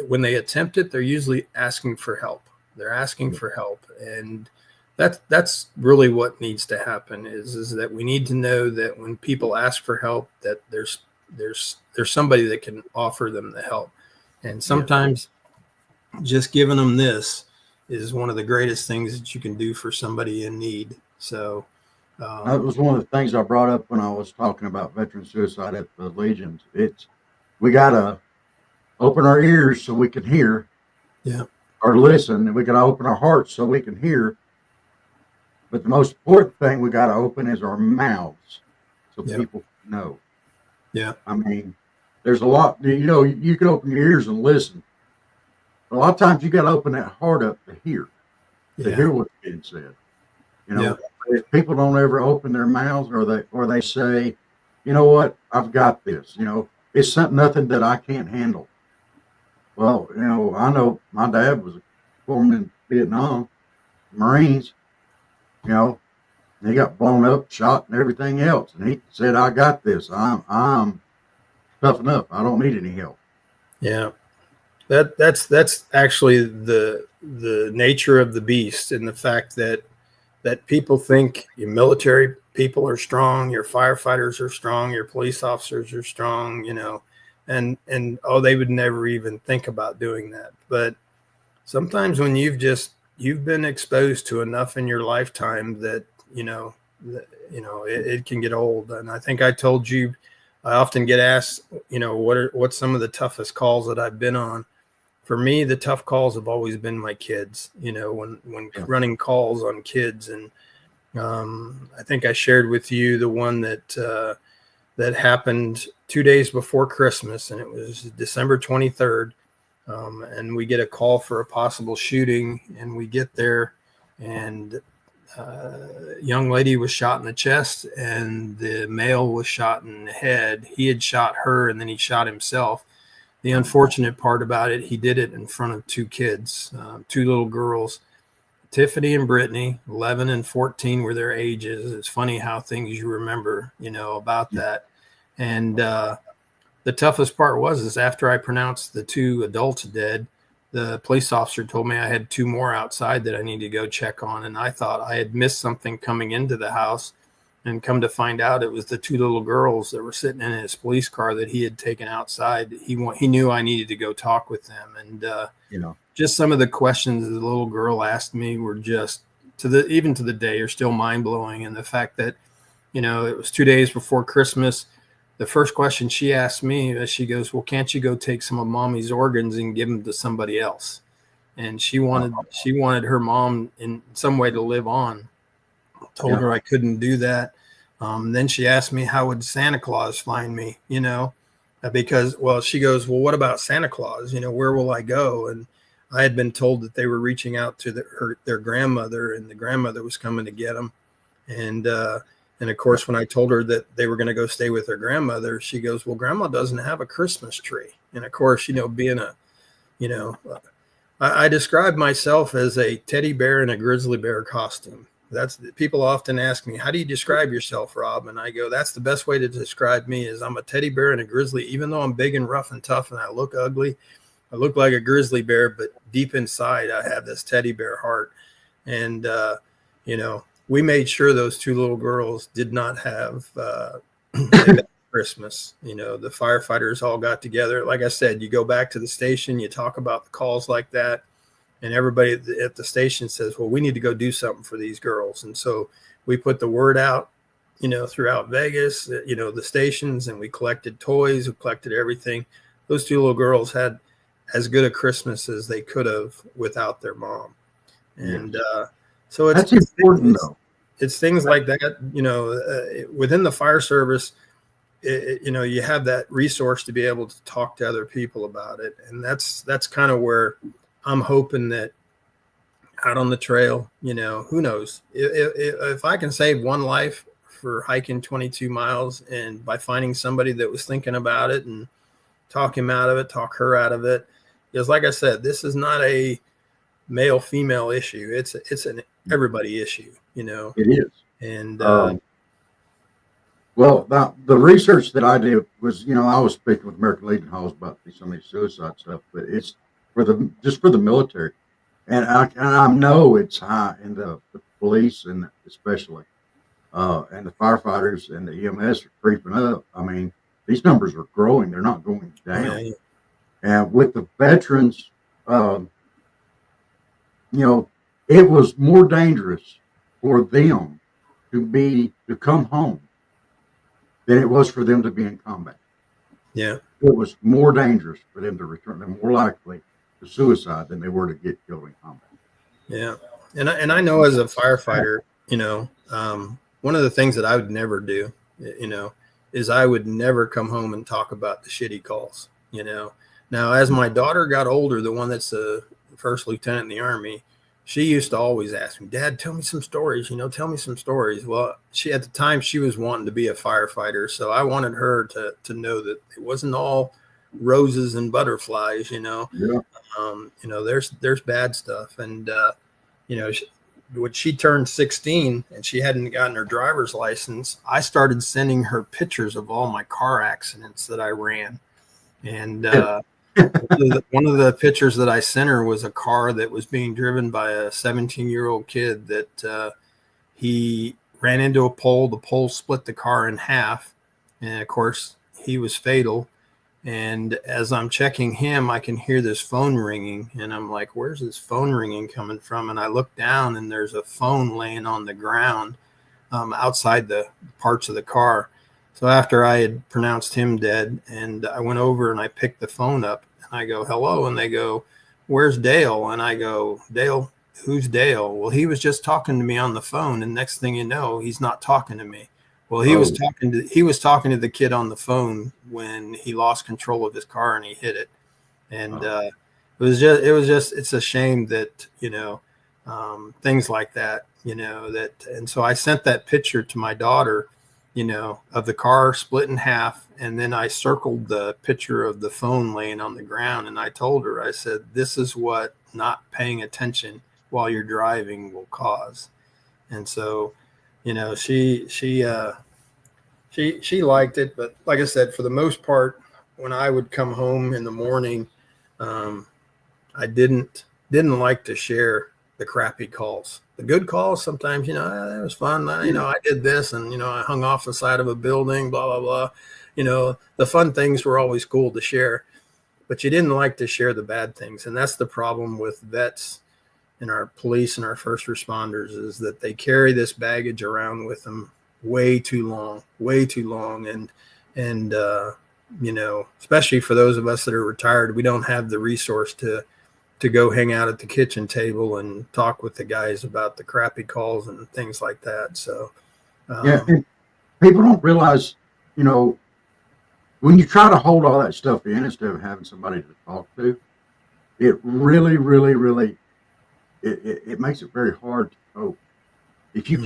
when they attempt it, they're usually asking for help. They're asking for help. And that's really what needs to happen is that we need to know that when people ask for help, that there's somebody that can offer them the help. And sometimes just giving them this is one of the greatest things that you can do for somebody in need. So, that was one of the things I brought up when I was talking about veteran suicide at the Legions. We got to open our ears so we can hear, or listen, and we got to open our hearts so we can hear. But the most important thing we got to open is our mouths so people know. Yeah. I mean, there's a lot, you can open your ears and listen. A lot of times you got to open that heart up to hear what's being said. If people don't ever open their mouths, or they say, you know what, I've got this, it's nothing that I can't handle. Well, I know my dad was a foreman in Vietnam, Marines. You know, he got blown up, shot, and everything else, and he said, "I got this. I'm tough enough. I don't need any help." Yeah. That's actually the nature of the beast, and the fact that people think your military people are strong, your firefighters are strong, your police officers are strong, and oh, they would never even think about doing that. But sometimes when you've been exposed to enough in your lifetime that it can get old. And I think I told you, I often get asked, what's some of the toughest calls that I've been on. For me, the tough calls have always been my kids, when running calls on kids. And I think I shared with you the one that happened 2 days before Christmas, and it was December 23rd. And we get a call for a possible shooting, and we get there, and a young lady was shot in the chest, and the male was shot in the head. He had shot her, and then he shot himself. The unfortunate part about it, he did it in front of two kids, two little girls, Tiffany and Brittany. 11 and 14 were their ages. It's funny how things you remember, about that. And the toughest part is after I pronounced the two adults dead, the police officer told me I had two more outside that I needed to go check on. And I thought I had missed something coming into the house, and come to find out it was the two little girls that were sitting in his police car that he had taken outside. He knew I needed to go talk with them. And, just some of the questions the little girl asked me were just even to the day are still mind blowing. And the fact that, it was 2 days before Christmas. The first question she asked me, she goes, "Well, can't you go take some of mommy's organs and give them to somebody else?" And she wanted her mom in some way to live on. Told her I couldn't do that. Then she asked me, how would Santa Claus find me? Because, she goes, "Well, what about Santa Claus? Where will I go?" And I had been told that they were reaching out to their grandmother, and the grandmother was coming to get them. And of course, when I told her that they were going to go stay with their grandmother, she goes, "Well, Grandma doesn't have a Christmas tree." And of course, being I describe myself as a teddy bear in a grizzly bear costume. People often ask me, "How do you describe yourself, Rob?" And I go, that's the best way to describe me, is I'm a teddy bear and a grizzly. Even though I'm big and rough and tough and I look ugly, I look like a grizzly bear, but deep inside I have this teddy bear heart. And, we made sure those two little girls did not have Christmas. The firefighters all got together. Like I said, you go back to the station, you talk about the calls like that, and everybody at the station says, "Well, we need to go do something for these girls." And so we put the word out, throughout Vegas, the stations, and we collected toys, we collected everything. Those two little girls had as good a Christmas as they could have without their mom. And so That's important, though. It's things like that, within the fire service, you have that resource to be able to talk to other people about it. And that's kind of where I'm hoping that out on the trail, who knows, if I can save one life for hiking 22 miles, and by finding somebody that was thinking about it and talk him out of it, talk her out of it. Because like I said, this is not a male female issue. It's an everybody issue, It is. And well, the research that I did was, I was speaking with American Legion Halls about some of these suicide stuff, but it's for the military, and I know it's high in the police, and especially and the firefighters and the EMS are creeping up. I mean, these numbers are growing; they're not going down. Yeah. And with the veterans, it was more dangerous for them to come home than it was for them to be in combat. Yeah. It was more dangerous for them to return. They're more likely to suicide than they were to get killed in combat. Yeah. And I know as a firefighter, one of the things that I would never do, is I would never come home and talk about the shitty calls, Now, as my daughter got older, the one that's a first lieutenant in the Army, she used to always ask me, "Dad, tell me some stories, tell me some stories." Well, at the time she was wanting to be a firefighter. So I wanted her to know that it wasn't all roses and butterflies, Yeah. There's bad stuff. And, when she turned 16 and she hadn't gotten her driver's license, I started sending her pictures of all my car accidents that I ran. And one of the pictures that I sent her was a car that was being driven by a 17-year-old kid that he ran into a pole. The pole split the car in half. And, of course, he was fatal. And as I'm checking him, I can hear this phone ringing. And I'm like, where's this phone ringing coming from? And I look down, and there's a phone laying on the ground outside the parts of the car. So after I had pronounced him dead, and I went over and I picked the phone up, and I go, hello. And they go, where's Dale? And I go, Dale, who's Dale? Well, he was just talking to me on the phone. And next thing you know, he's not talking to me. Well, he was talking to the kid on the phone when he lost control of his car and he hit it. And it's a shame that, things like that, and so I sent that picture to my daughter, of the car split in half. And then I circled the picture of the phone laying on the ground. And I told her, I said, this is what not paying attention while you're driving will cause. And so, she liked it, but like I said, for the most part, when I would come home in the morning, I didn't like to share the crappy calls. The good calls, sometimes, it was fun. I did this, and I hung off the side of a building, blah blah blah. The fun things were always cool to share, but you didn't like to share the bad things, and that's the problem with vets and our police and our first responders, is that they carry this baggage around with them way too long. And especially for those of us that are retired, we don't have the resource to go hang out at the kitchen table and talk with the guys about the crappy calls and things like that. So, and people don't realize, when you try to hold all that stuff in instead of having somebody to talk to, it really, really, really, it makes it very hard to cope. If you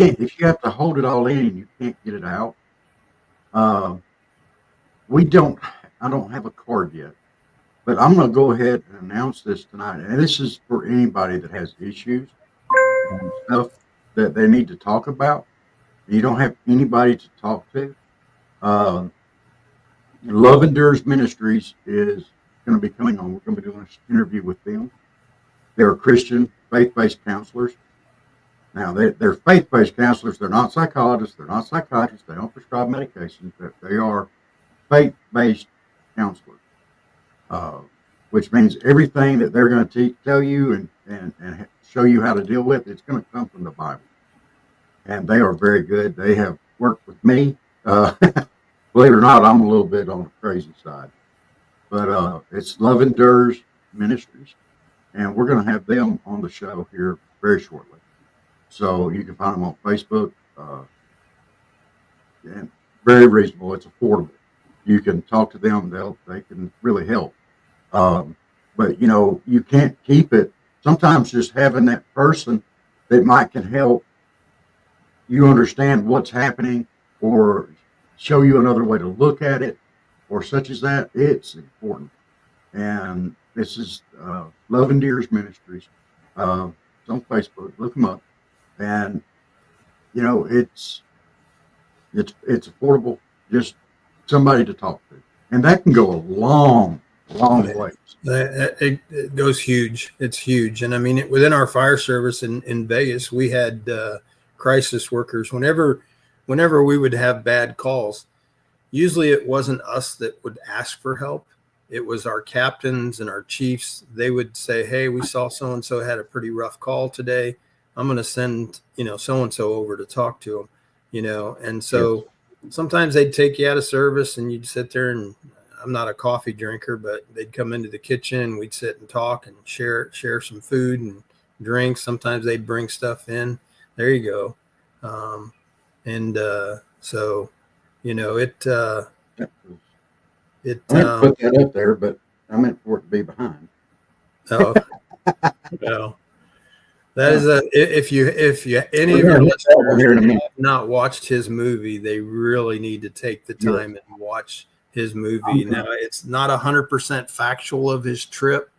have to hold it all in and you can't get it out, I don't have a card yet, but I'm going to go ahead and announce this tonight. And this is for anybody that has issues and stuff that they need to talk about. You don't have anybody to talk to. Love Endures Ministries is going to be coming on. We're going to be doing an interview with them. They're Christian faith-based counselors. Now, they're faith-based counselors. They're not psychologists. They're not psychiatrists. They don't prescribe medications. They are faith-based counselors, which means everything that they're going to tell you and show you how to deal with, it's going to come from the Bible. And they are very good. They have worked with me. Believe it or not, I'm a little bit on the crazy side. But it's Love Endures Ministries. And we're going to have them on the show here very shortly. So you can find them on Facebook. And very reasonable. It's affordable. You can talk to them. They can really help. But, you can't keep it. Sometimes just having that person that can help you understand what's happening or show you another way to look at it or such as that, it's important. And this is Love Endures Ministries. It's on Facebook. Look them up. And, it's affordable. Just somebody to talk to. And that can go a long way. It goes huge. It's huge. And I mean, within our fire service in Vegas, we had crisis workers. Whenever we would have bad calls, usually it wasn't us that would ask for help. It was our captains and our chiefs. They would say, hey, we saw so-and-so had a pretty rough call today. I'm going to send, so-and-so over to talk to them, and so sometimes they'd take you out of service and you'd sit there, and I'm not a coffee drinker, but they'd come into the kitchen and we'd sit and talk and share some food and drinks. Sometimes they'd bring stuff in. There you go. So, I meant to put that up there, but I meant for it to be behind. Oh, well, that is if you any of your listeners have not watched his movie, they really need to take the time and watch his movie. Now, it's not 100% factual of his trip,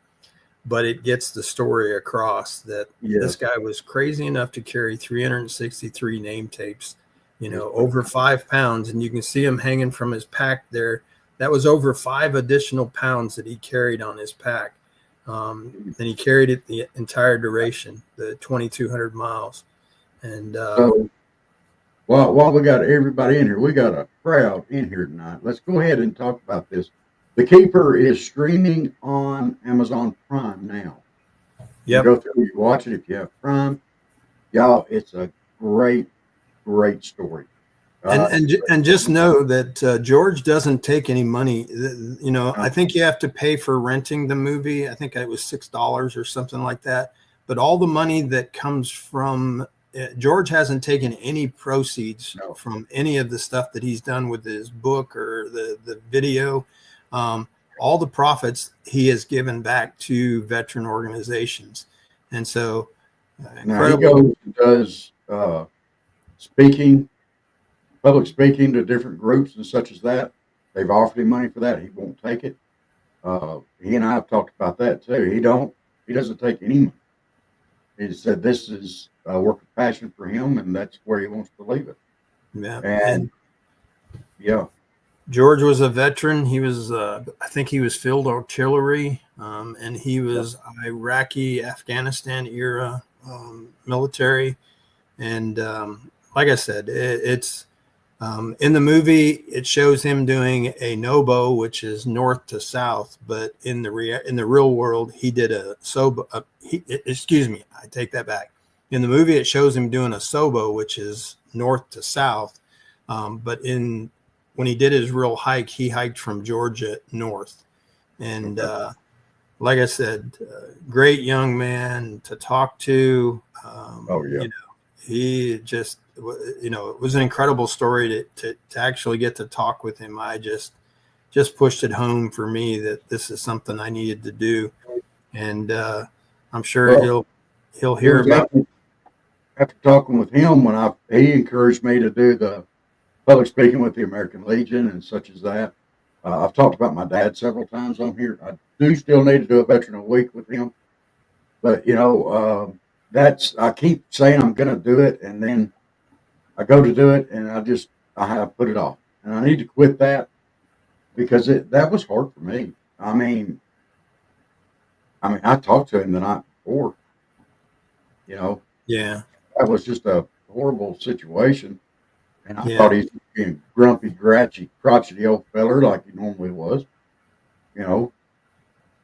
but it gets the story across that this guy was crazy enough to carry 363 name tapes, over 5 pounds. And you can see him hanging from his pack there. That was over 5 additional pounds that he carried on his pack. And he carried it the entire duration, the 2,200 miles. And so, while we got everybody in here, we got a crowd in here tonight. Let's go ahead and talk about this. The Keeper is streaming on Amazon Prime now. Yep. You go through, you watch it if you have Prime. Y'all, it's a great story. And just know that George doesn't take any money. I think you have to pay for renting the movie. I think it was $6 or something like that. But all the money that comes from George hasn't taken any proceeds from any of the stuff that he's done with his book or the video. All the profits he has given back to veteran organizations. And so now he goes and does public speaking to different groups and such as that. They've offered him money for that. He won't take it. He and I have talked about that too. He doesn't take any money. He said this is a work of passion for him, and that's where he wants to leave it. Yeah. And George was a veteran. He was, I think he was field artillery, and he was Iraqi, Afghanistan era military. And like I said, it's in the movie, it shows him doing a NOBO, which is north to south. But in the real world, he did a SOBO. Excuse me, I take that back. In the movie, it shows him doing a SOBO, which is north to south. But when he did his real hike, he hiked from Georgia north. And like I said, great young man to talk to. He just, it was an incredible story to actually get to talk with him. I just pushed it home for me that this is something I needed to do. And I'm sure he'll hear about it. After talking with him, he encouraged me to do the public speaking with the American Legion and such as that. I've talked about my dad several times on here. I do still need to do a Veteran of the Week with him. But, I keep saying I'm going to do it, and then I go to do it, and I have put it off. And I need to quit that because that was hard for me. I mean, I talked to him the night before, Yeah. That was just a horrible situation. And I thought he's being grumpy, crotchety old feller like he normally was, And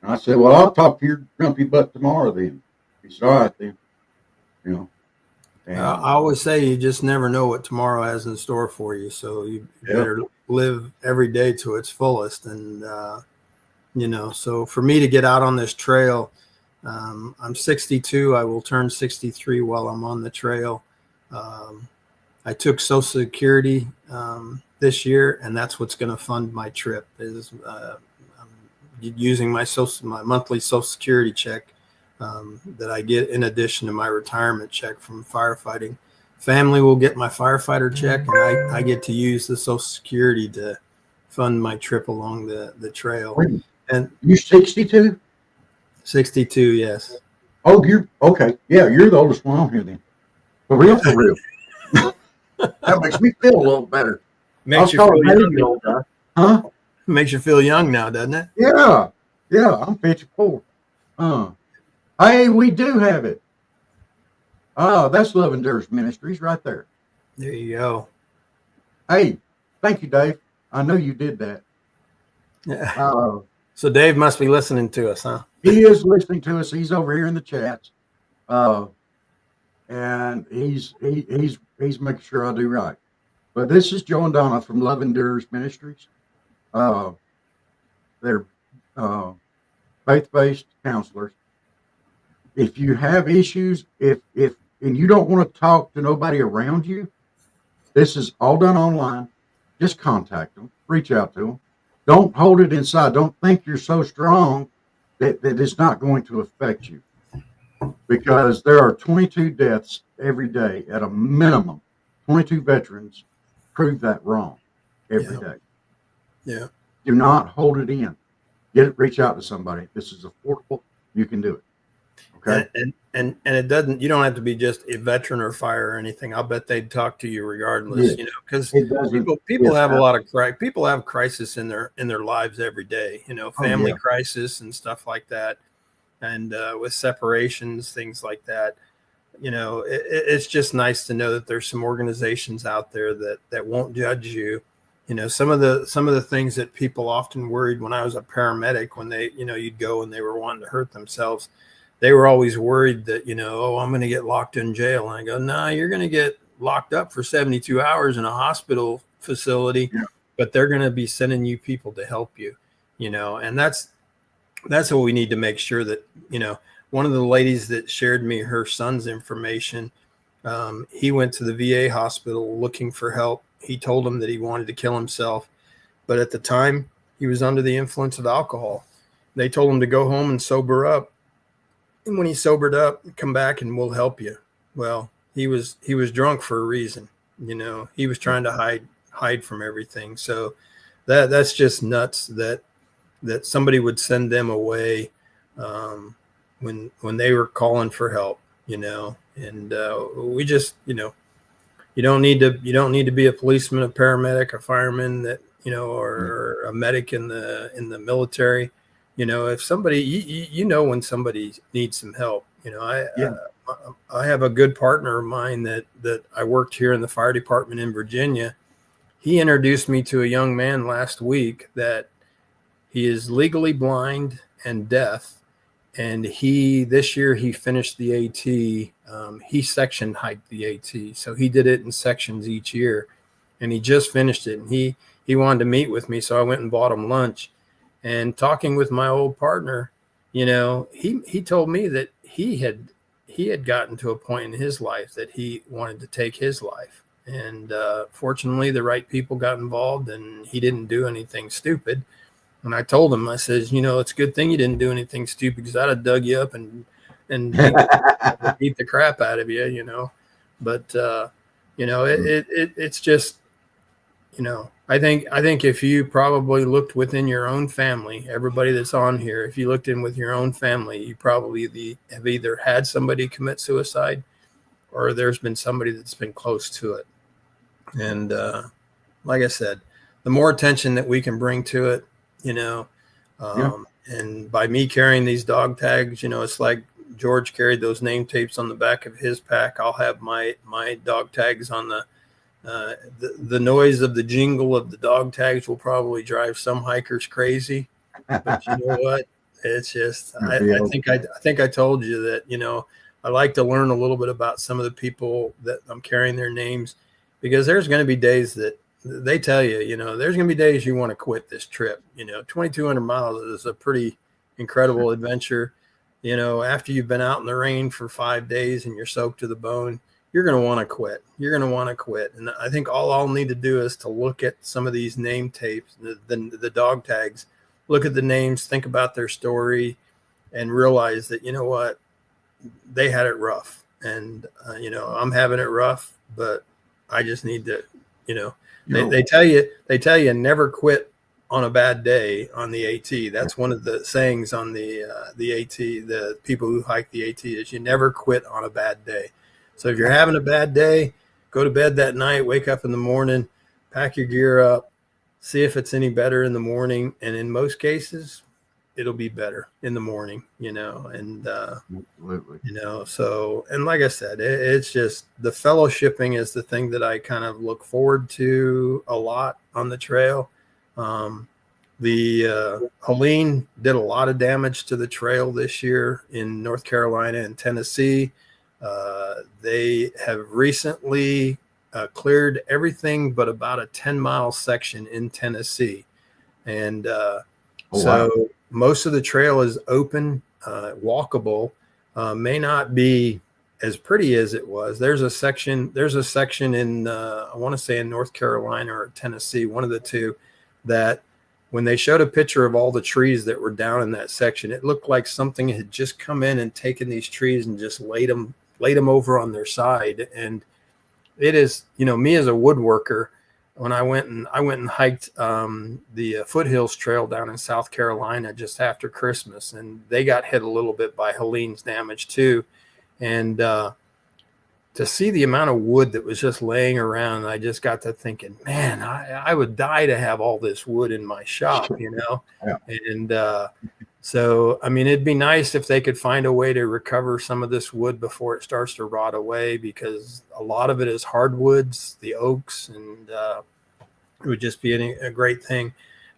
I said, well, I'll talk to your grumpy butt tomorrow then. He said, all right then, And, I always say you just never know what tomorrow has in store for you. So you better live every day to its fullest. And, so for me to get out on this trail, I'm 62. I will turn 63 while I'm on the trail. I took Social Security this year, and that's what's going to fund my trip. Is I'm using my monthly Social Security check that I get in addition to my retirement check from firefighting. Family will get my firefighter check, and I get to use the Social Security to fund my trip along the trail. And you're 62? 62, yes. Oh, you're okay. Yeah, you're the oldest one on here then. For real. That makes me feel a little better. Makes you feel young. Old guy. Huh? Makes you feel young now, doesn't it? Yeah. I'm 54. Hey, we do have it. Oh, that's Love Endures Ministries right there. There you go. Hey, thank you, Dave. I know you did that. Yeah. So Dave must be listening to us, huh? He is listening to us. He's over here in the chats. And he's making sure I do right. But this is Joe and Donna from Love Endures Ministries. They're faith-based counselors. If you have issues, and you don't want to talk to nobody around you, this is all done online. Just contact them, reach out to them. Don't hold it inside. Don't think you're so strong that it's not going to affect you. Because there are 22 deaths every day at a minimum. 22 veterans prove that wrong every day. Yeah. Do not hold it in. Reach out to somebody. This is affordable. You can do it. Okay. And it doesn't, you don't have to be just a veteran or fire or anything. I'll bet they'd talk to you regardless, Yeah. you know, because It doesn't. people Yes, have a lot of people have crisis in their lives every day, you know, family yeah. crisis and stuff like that. And with separations, things like that, you know, it's just nice to know that there's some organizations out there that won't judge you. You know, some of the things that people often worried when I was a paramedic, when they, you know, you'd go and they were wanting to hurt themselves, they were always worried that, you know, oh, I'm going to get locked in jail. And I go, no, you're going to get locked up for 72 hours in a hospital facility, Yeah. but they're going to be sending you people to help you, you know, and that's what we need to make sure that, you know, one of the ladies that shared me her son's information, he went to the VA hospital looking for help. He told him that he wanted to kill himself, but at the time he was under the influence of alcohol. They told him to go home and sober up. And when he sobered up, come back and we'll help you. Well, he was drunk for a reason. You know, he was trying to hide from everything. So that's just nuts that somebody would send them away when they were calling for help, you know. And we just, you know, you don't need to be a policeman, a paramedic, a fireman, that, you know, or a medic in the military. You know, if somebody, you know, when somebody needs some help, you know, I have a good partner of mine that I worked here in the fire department in Virginia. He introduced me to a young man last week that he is legally blind and deaf. And this year he finished the AT. He section hiked the AT. So he did it in sections each year, and he just finished it. And he wanted to meet with me. So I went and bought him lunch. And talking with my old partner, you know, he told me that he had gotten to a point in his life that he wanted to take his life. And fortunately, the right people got involved, and he didn't do anything stupid. And I told him, I says, you know, it's a good thing you didn't do anything stupid, because I'd have dug you up and beat the crap out of you, you know. But you know, it's just, you know, I think if you probably looked within your own family, everybody that's on here, if you looked in with your own family, you probably have either had somebody commit suicide, or there's been somebody that's been close to it. And like I said, the more attention that we can bring to it, you know, and by me carrying these dog tags, you know, it's like George carried those name tapes on the back of his pack. I'll have my dog tags on the noise of the jingle of the dog tags will probably drive some hikers crazy, but you know what? It's just, I think I told you that, you know, I like to learn a little bit about some of the people that I'm carrying their names, because there's going to be days that they tell you, you know, there's going to be days you want to quit this trip. You know, 2,200 miles is a pretty incredible adventure. You know, after you've been out in the rain for 5 days and you're soaked to the bone, you're going to want to quit. You're going to want to quit. And I think all I'll need to do is to look at some of these name tapes, the dog tags, look at the names, think about their story, and realize that, you know what, they had it rough. And, you know, I'm having it rough, but I just need to, you know, they tell you never quit on a bad day on the AT. That's one of the sayings on the AT, the people who hike the AT, is you never quit on a bad day. So if you're having a bad day, go to bed that night, wake up in the morning, pack your gear up, see if it's any better in the morning. And in most cases, it'll be better in the morning, you know, and, Absolutely. you know, so, and like I said, it's just the fellowshipping is the thing that I kind of look forward to a lot on the trail. Helene did a lot of damage to the trail this year in North Carolina and Tennessee. They have recently cleared everything but about a 10-mile section in Tennessee. And most of the trail is open, walkable, may not be as pretty as it was. There's a section in, I want to say in North Carolina or Tennessee, one of the two, that when they showed a picture of all the trees that were down in that section, it looked like something had just come in and taken these trees and just laid them over on their side. And it is, you know, me as a woodworker, when I went and hiked the Foothills Trail down in South Carolina just after Christmas, and they got hit a little bit by Helene's damage too. And to see the amount of wood that was just laying around, I just got to thinking, man, I would die to have all this wood in my shop, you know? Yeah. And so, I mean, it'd be nice if they could find a way to recover some of this wood before it starts to rot away, because a lot of it is hardwoods, the oaks, and it would just be a great thing.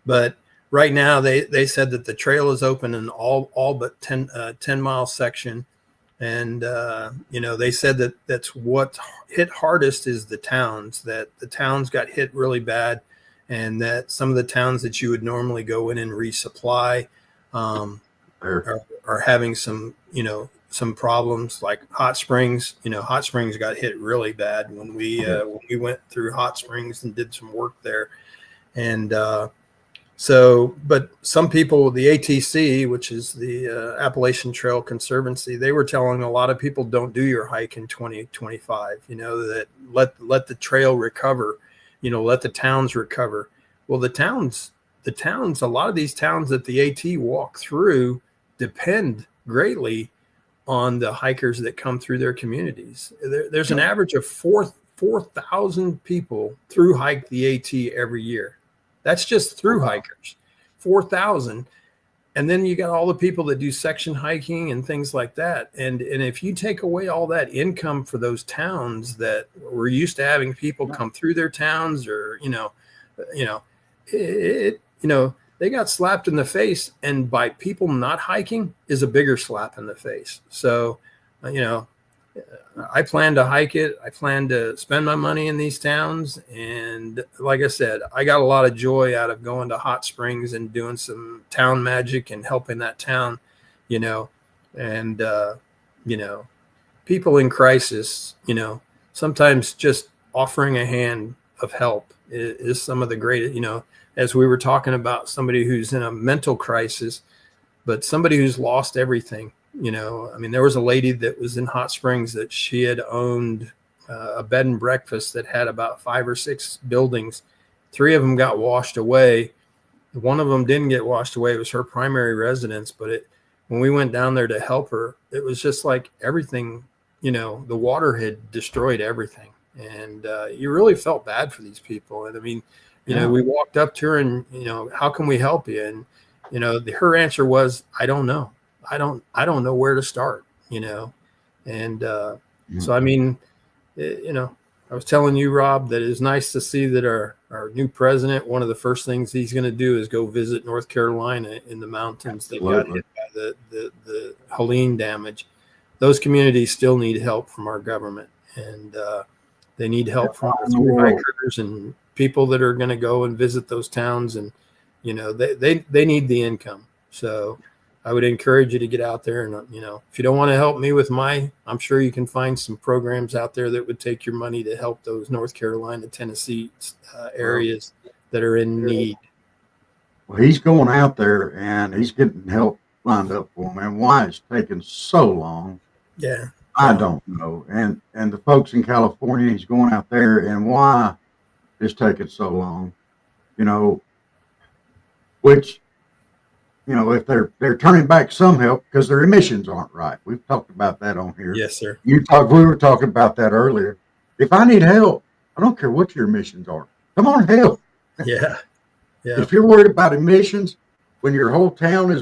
But right now they said that the trail is open in all but 10-mile section. And, they said that that's what hit hardest is the towns, that the towns got hit really bad, and that some of the towns that you would normally go in and resupply are having some problems, like Hot Springs. Hot Springs got hit really bad when we went through Hot Springs and did some work there. And but some people, the ATC, which is the Appalachian Trail Conservancy, they were telling a lot of people, don't do your hike in 2025, that let the trail recover, let the towns recover. Well, the towns, a lot of these towns that the AT walk through depend greatly on the hikers that come through their communities. There's an average of 4,000 people through hike the AT every year. That's just through hikers, 4,000. And then you got all the people that do section hiking and things like that. And if you take away all that income for those towns that we're used to having people come through their towns, or, they got slapped in the face, and by people not hiking is a bigger slap in the face. So, I plan to hike it. I plan to spend my money in these towns. And like I said, I got a lot of joy out of going to Hot Springs and doing some town magic and helping that town, and, people in crisis, sometimes just offering a hand of help is some of the greatest, as we were talking about somebody who's in a mental crisis, but somebody who's lost everything. There was a lady that was in Hot Springs that she had owned a bed and breakfast that had about 5 or 6 buildings. 3 of them got washed away. One of them didn't get washed away. It was her primary residence. But when we went down there to help her, it was just like everything, the water had destroyed everything. And you really felt bad for these people. And we walked up to her and, how can we help you? And, her answer was, I don't know. I don't know where to start, and so, I was telling you, Rob, that it's nice to see that our new president, one of the first things he's going to do is go visit North Carolina in the mountains that got hit by the Helene damage. Those communities still need help from our government, and they need help from our through hikers and people that are going to go and visit those towns, and they need the income. So I would encourage you to get out there, and, if you don't want to help me with I'm sure you can find some programs out there that would take your money to help those North Carolina, Tennessee areas that are in need. Well, he's going out there and he's getting help lined up for him. And why it's taking so long, I don't know. And the folks in California, he's going out there, and why it's taking so long, which, if they're turning back some help because their emissions aren't right. We've talked about that on here. Yes, sir. We were talking about that earlier. If I need help, I don't care what your emissions are. Come on, help. Yeah. If you're worried about emissions when your whole town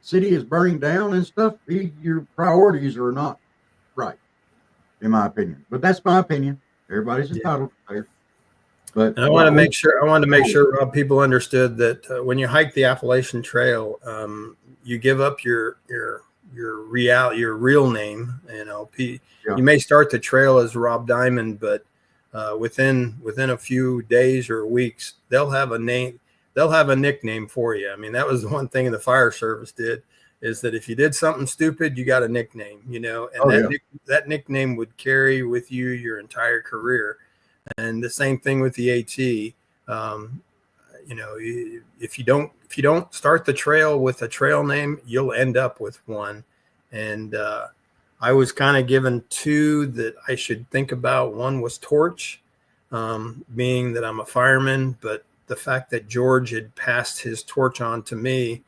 city is burning down and stuff, your priorities are not right, in my opinion. But that's my opinion. Everybody's entitled to theirs. But I wanted to make sure, Rob, people understood that when you hike the Appalachian Trail, you give up your real name. You may start the trail as Rob Diamond, but within a few days or weeks, they'll have a name. They'll have a nickname for you. That was the one thing the fire service did, is that if you did something stupid, you got a nickname. And that nickname would carry with you your entire career. And the same thing with the AT. If you don't start the trail with a trail name, you'll end up with one. And I was kind of given 2 that I should think about. One was Torch, being that I'm a fireman, but the fact that George had passed his torch on to me,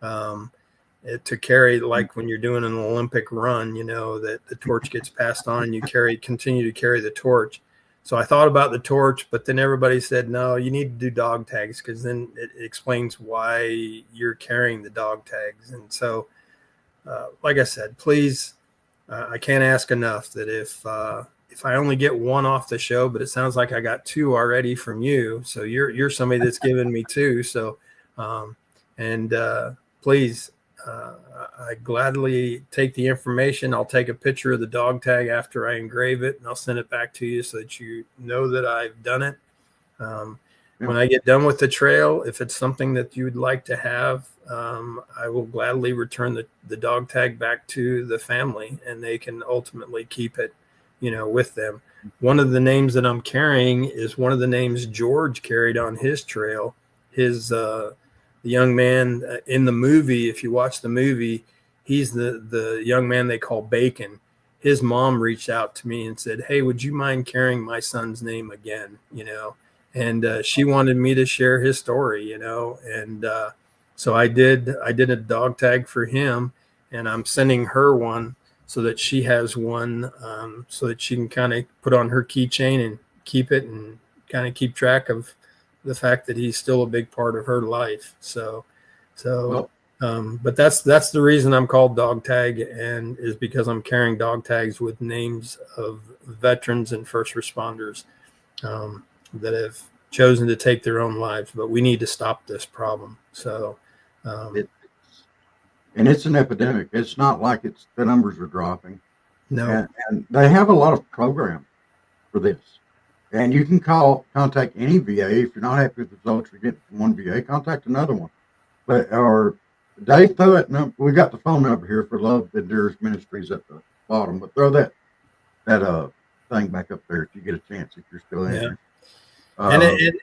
to carry, like when you're doing an Olympic run, that the torch gets passed on and you continue to carry the torch. So I thought about the torch, but then everybody said, no, you need to do dog tags, because then it explains why you're carrying the dog tags. And so, like I said, please, I can't ask enough that if I only get one off the show, but it sounds like I got two already from you. So you're somebody that's given me two. So, please, I gladly take the information. I'll take a picture of the dog tag after I engrave it, and I'll send it back to you so that you know that I've done it. When I get done with the trail, if it's something that you'd like to have, I will gladly return the dog tag back to the family, and they can ultimately keep it, with them. One of the names that I'm carrying is one of the names George carried on his trail. The young man in the movie, if you watch the movie, he's the young man they call Bacon. His mom reached out to me and said, hey, would you mind carrying my son's name again? And she wanted me to share his story, and so I did a dog tag for him, and I'm sending her one so that she has one, so that she can kind of put on her keychain and keep it and kind of keep track of the fact that he's still a big part of her life. But that's the reason I'm called Dog Tag, and is because I'm carrying dog tags with names of veterans and first responders that have chosen to take their own lives. But we need to stop this problem. So, and it's an epidemic. It's not like the numbers are dropping. No, and they have a lot of programs for this. And you can contact any VA. If you're not happy with the results you're getting from one VA, contact another one. Or Dave, throw that number. We got the phone number here for Love Endures Ministries at the bottom, but throw that thing back up there if you get a chance, if you're still in there.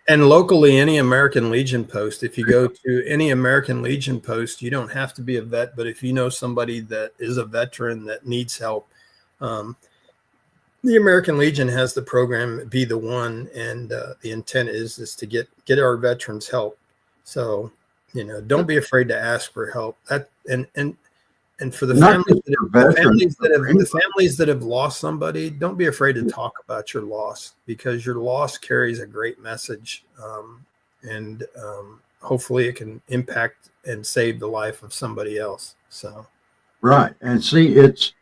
And locally, any American Legion post, if you go to any American Legion post, you don't have to be a vet, but if you know somebody that is a veteran that needs help, the American Legion has the program Be the One, and the intent is to get our veterans help. So, don't be afraid to ask for help. And for the families that have lost somebody, don't be afraid to talk about your loss, because your loss carries a great message, and hopefully it can impact and save the life of somebody else. So, right, and see, it's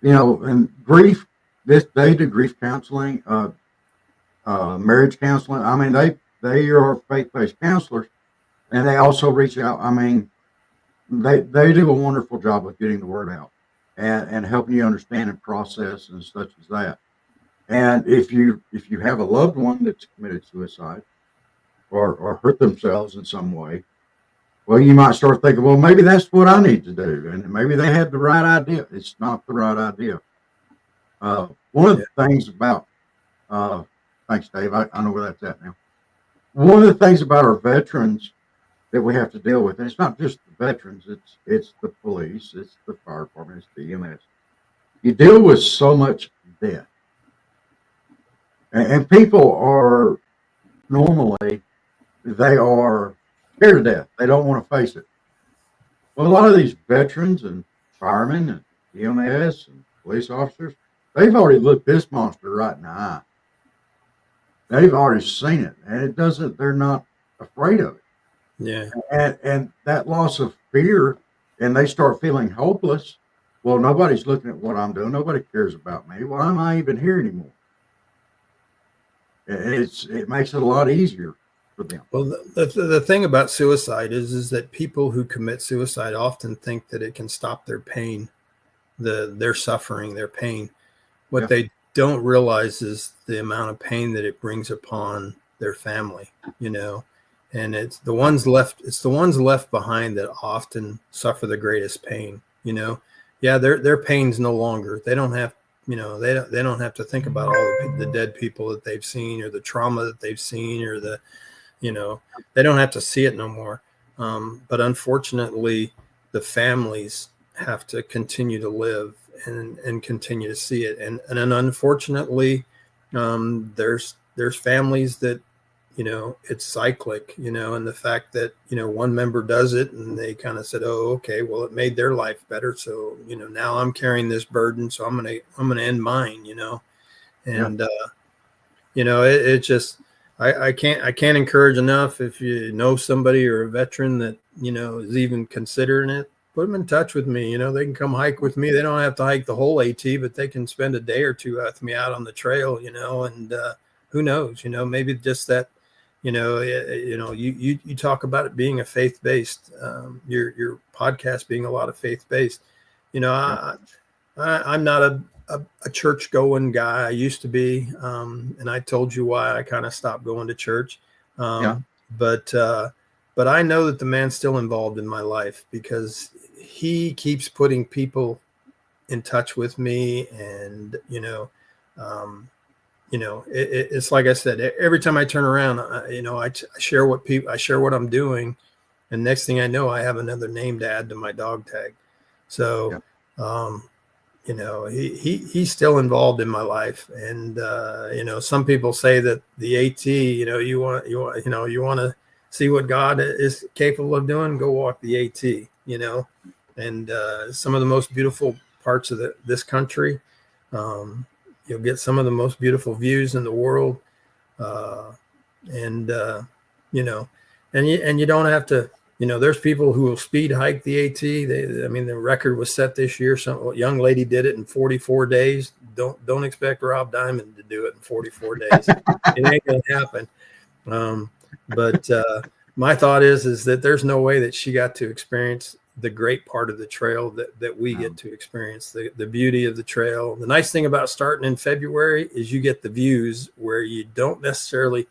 and grief. They do grief counseling, marriage counseling. I mean, they are faith-based counselors, and they also reach out. I mean, they do a wonderful job of getting the word out and helping you understand and process and such as that. And if you have a loved one that's committed suicide or hurt themselves in some way, well, you might start thinking, well, maybe that's what I need to do, and maybe they had the right idea. It's not the right idea. One of the things about, thanks, Dave. I know where that's at now. One of the things about our veterans that we have to deal with, and it's not just the veterans, it's the police, it's the fire department, it's the EMS. You deal with so much death, and people are normally they are scared of death. They don't want to face it. Well, a lot of these veterans and firemen and EMS and police officers, they've already looked this monster right in the eye. They've already seen it, and they're not afraid of it. Yeah. And that loss of fear, and they start feeling hopeless. Well, nobody's looking at what I'm doing. Nobody cares about me. Why am I even here anymore? It makes it a lot easier for them. Well, the thing about suicide is that people who commit suicide often think that it can stop their pain, their suffering, their pain. What they don't realize is the amount of pain that it brings upon their family, and it's the ones left behind that often suffer the greatest pain. Their pain's no longer, they don't have, they don't have to think about all the dead people that they've seen, or the trauma that they've seen, or they don't have to see it no more. But unfortunately, the families have to continue to live and continue to see it. And unfortunately, there's there's families that, it's cyclic, and the fact that, one member does it and they kind of said, oh, okay, well, it made their life better. So, now I'm carrying this burden. So I'm going to end mine, and, it just, I can't encourage enough. If you know somebody or a veteran that, is even considering it, put them in touch with me. They can come hike with me. They don't have to hike the whole AT, but they can spend a day or two with me out on the trail, and who knows, maybe just that, you talk about it being a faith-based, your podcast being a lot of faith-based. I'm not a church going guy. I used to be, and I told you why I kind of stopped going to church. But I know that the man's still involved in my life because he keeps putting people in touch with me. And, it's like I said, every time I turn around, I share what I'm doing. And next thing I know, I have another name to add to my dog tag. So, he's still involved in my life. And, some people say that the AT, you want to see what God is capable of doing, go walk the AT, and some of the most beautiful parts of this country. You'll get some of the most beautiful views in the world. And you don't have to, there's people who will speed hike the AT. The record was set this year. Some young lady did it in 44 days. Don't expect Rob Diamond to do it in 44 days. It ain't going to happen. But my thought is that there's no way that she got to experience the great part of the trail that we get to experience, the beauty of the trail. The nice thing about starting in February is you get the views where you don't necessarily,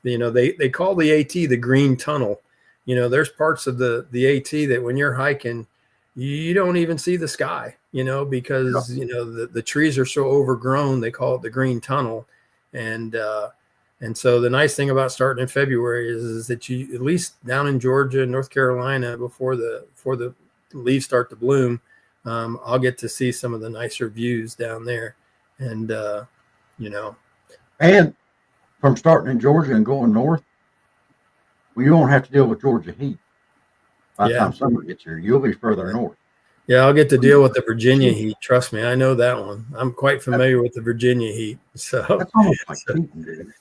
they call the AT the green tunnel. There's parts of the AT that when you're hiking, you don't even see the sky, because, the trees are so overgrown, they call it the green tunnel. And so the nice thing about starting in February is that you, at least down in Georgia, North Carolina, before the leaves start to bloom, I'll get to see some of the nicer views down there. And, And from starting in Georgia and going north, well, you won't have to deal with Georgia heat. By the time summer gets here, you'll be further north. Yeah, I'll get to deal with the Virginia heat. Trust me, I know that one. I'm quite familiar with the Virginia heat. So that's almost like heating, dude.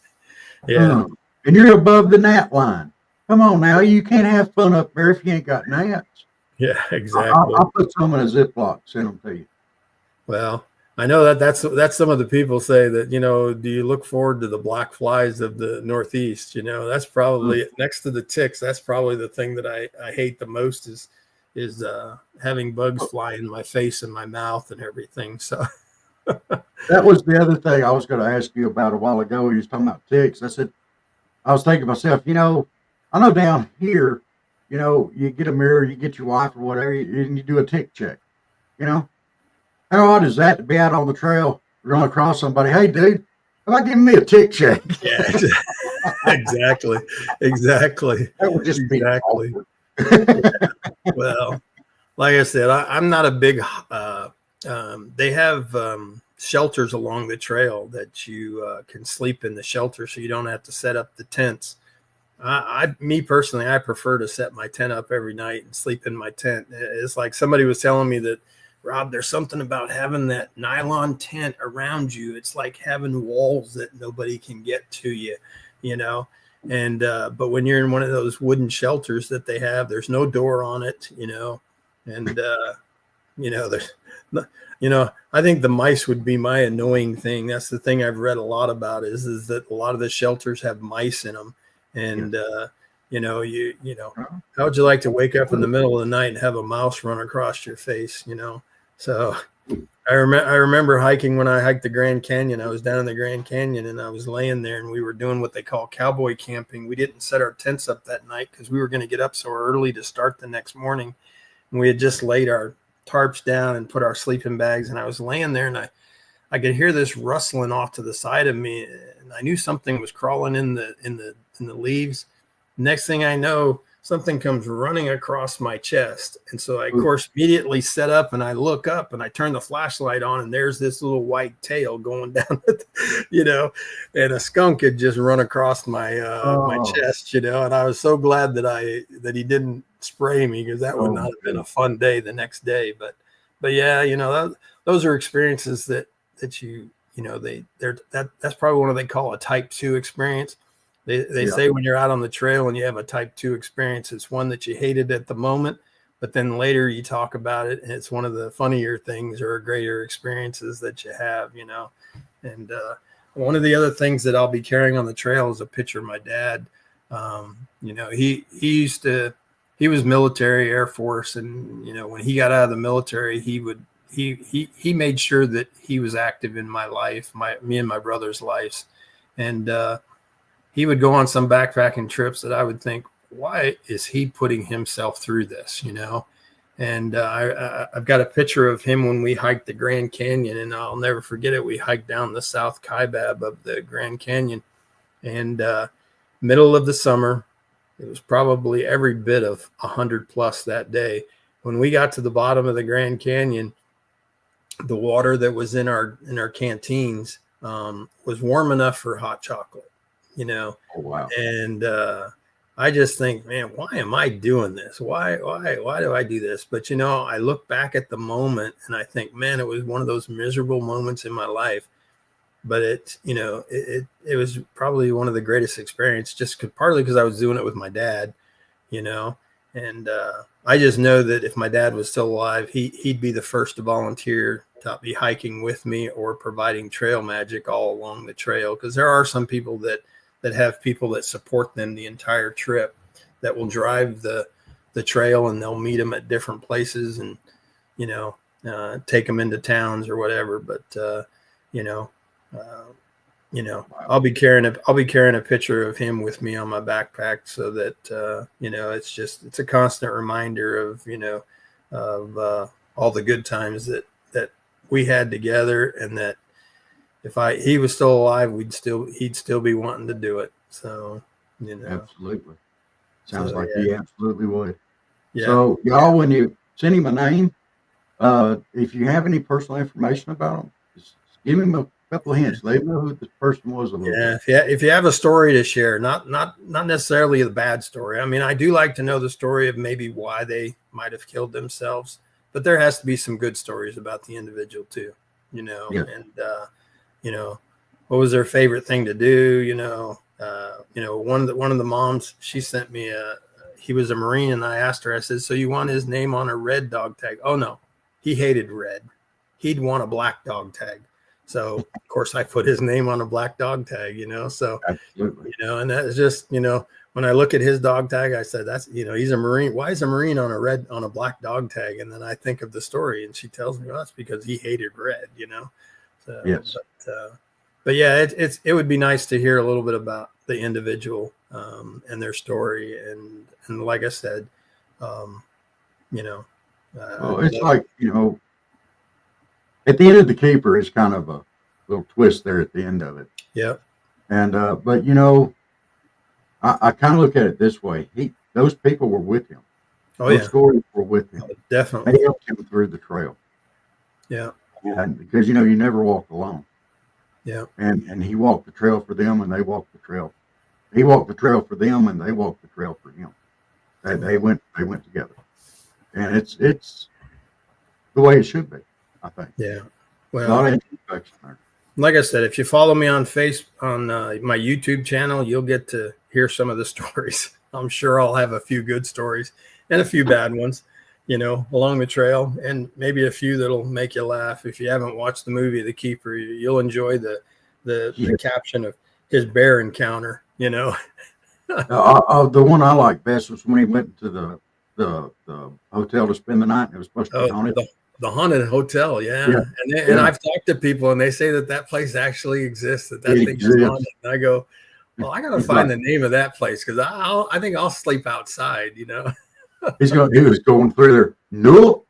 Yeah. And you're above the gnat line. Come on now. You can't have fun up there if you ain't got gnats. Yeah, exactly. I'll put some in a Ziploc, send them to you. Well, I know that's some of the people say that, do you look forward to the black flies of the Northeast? That's probably next to the ticks. That's probably the thing that I hate the most is having bugs fly in my face and my mouth and everything. So that was the other thing I was going to ask you about a while ago. You was talking about ticks. I was thinking to myself, I know down here, you get a mirror, you get your wife or whatever, and you do a tick check. How odd is that to be out on the trail, run across somebody? Hey, dude, how about giving me a tick check? Yeah, exactly. That would just be awkward. Well, like I said, I'm not a big. They have shelters along the trail that you can sleep in the shelter, so you don't have to set up the tents. Me personally, I prefer to set my tent up every night and sleep in my tent. It's like somebody was telling me that, Rob, there's something about having that nylon tent around you. It's like having walls that nobody can get to you, And but when you're in one of those wooden shelters that they have, there's no door on it, and there's, I think the mice would be my annoying thing. That's the thing I've read a lot about is that a lot of the shelters have mice in them, and how would you like to wake up in the middle of the night and have a mouse run across your face, So I remember hiking when I hiked the Grand Canyon. I was down in the Grand Canyon and I was laying there and we were doing what they call cowboy camping. We didn't set our tents up that night because we were going to get up so early to start the next morning. And we had just laid our tarps down and put our sleeping bags. And I was laying there and I could hear this rustling off to the side of me. And I knew something was crawling in the leaves. Next thing I know, something comes running across my chest. And so I, of course, immediately set up and I look up and I turn the flashlight on, and there's this little white tail going down, and a skunk had just run across my my chest, and I was so glad that he didn't spray me, because that would not have been a fun day the next day. But yeah, those are experiences that that's probably one of they call a type 2 experience. They say when you're out on the trail and you have a type 2 experience, it's one that you hated at the moment, but then later you talk about it and it's one of the funnier things or greater experiences that you have, And one of the other things that I'll be carrying on the trail is a picture of my dad. He was military, Air Force, and when he got out of the military, he made sure that he was active in my life, me and my brother's lives, and he would go on some backpacking trips that I would think, why is he putting himself through this, And I've got a picture of him when we hiked the Grand Canyon, and I'll never forget it. We hiked down the South Kaibab of the Grand Canyon, and middle of the summer, it was probably every bit of 100 plus that day. When we got to the bottom of the Grand Canyon, the water that was in our canteens was warm enough for hot chocolate. Oh, wow. And I just think, man, why am I doing this? Why do I do this? But, I look back at the moment and I think, man, it was one of those miserable moments in my life. But it was probably one of the greatest experiences, partly because I was doing it with my dad, and I just know that if my dad was still alive, he'd be the first to volunteer to be hiking with me or providing trail magic all along the trail. Because there are some people that have people that support them the entire trip that will drive the trail, and they'll meet them at different places and, take them into towns or whatever. But, I'll be carrying a picture of him with me on my backpack so that, it's a constant reminder of, of all the good times that we had together, and that if he was still alive, he'd still be wanting to do it. So, Absolutely. Sounds like he absolutely would. Yeah. So y'all, when you send him a name, if you have any personal information about him, just give him a couple of hints. Let him know who this person was a little bit. If you have a story to share, not necessarily the bad story. I mean, I do like to know the story of maybe why they might have killed themselves, but there has to be some good stories about the individual too, and what was their favorite thing to do? One of the moms, she sent me he was a Marine, and I asked her, I said, so you want his name on a red dog tag? Oh no, he hated red. He'd want a black dog tag. So of course I put his name on a black dog tag, so, Absolutely. And that is just, when I look at his dog tag, I said, that's, he's a Marine. Why is a Marine on a black dog tag? And then I think of the story, and she tells me, well, that's because he hated red, So, yes. But yeah, it would be nice to hear a little bit about the individual and their story. And like I said, it's like, at the end of the keeper is kind of a little twist there at the end of it. Yeah. And, but I kind of look at it this way. Those people were with him. Oh, Those stories were with him. Definitely. They helped him through the trail. Yeah. And because, you never walk alone. Yeah. And he walked the trail for them, and they walked the trail. He walked the trail for them, and they walked the trail for him. They went together. And it's the way it should be, I think. Yeah. Well, like I said, if you follow me on my YouTube channel, you'll get to hear some of the stories. I'm sure I'll have a few good stories and a few bad ones, along the trail, and maybe a few that'll make you laugh. If you haven't watched the movie The Keeper, you'll enjoy the caption of his bear encounter, The one I like best was when he went to the hotel to spend the night. It was supposed to be haunted. The haunted hotel, yeah. And I've talked to people, and they say that place actually exists, that thing is haunted. And I go, well, I got to find the name of that place, because I think I'll sleep outside, He was going through there. Nope,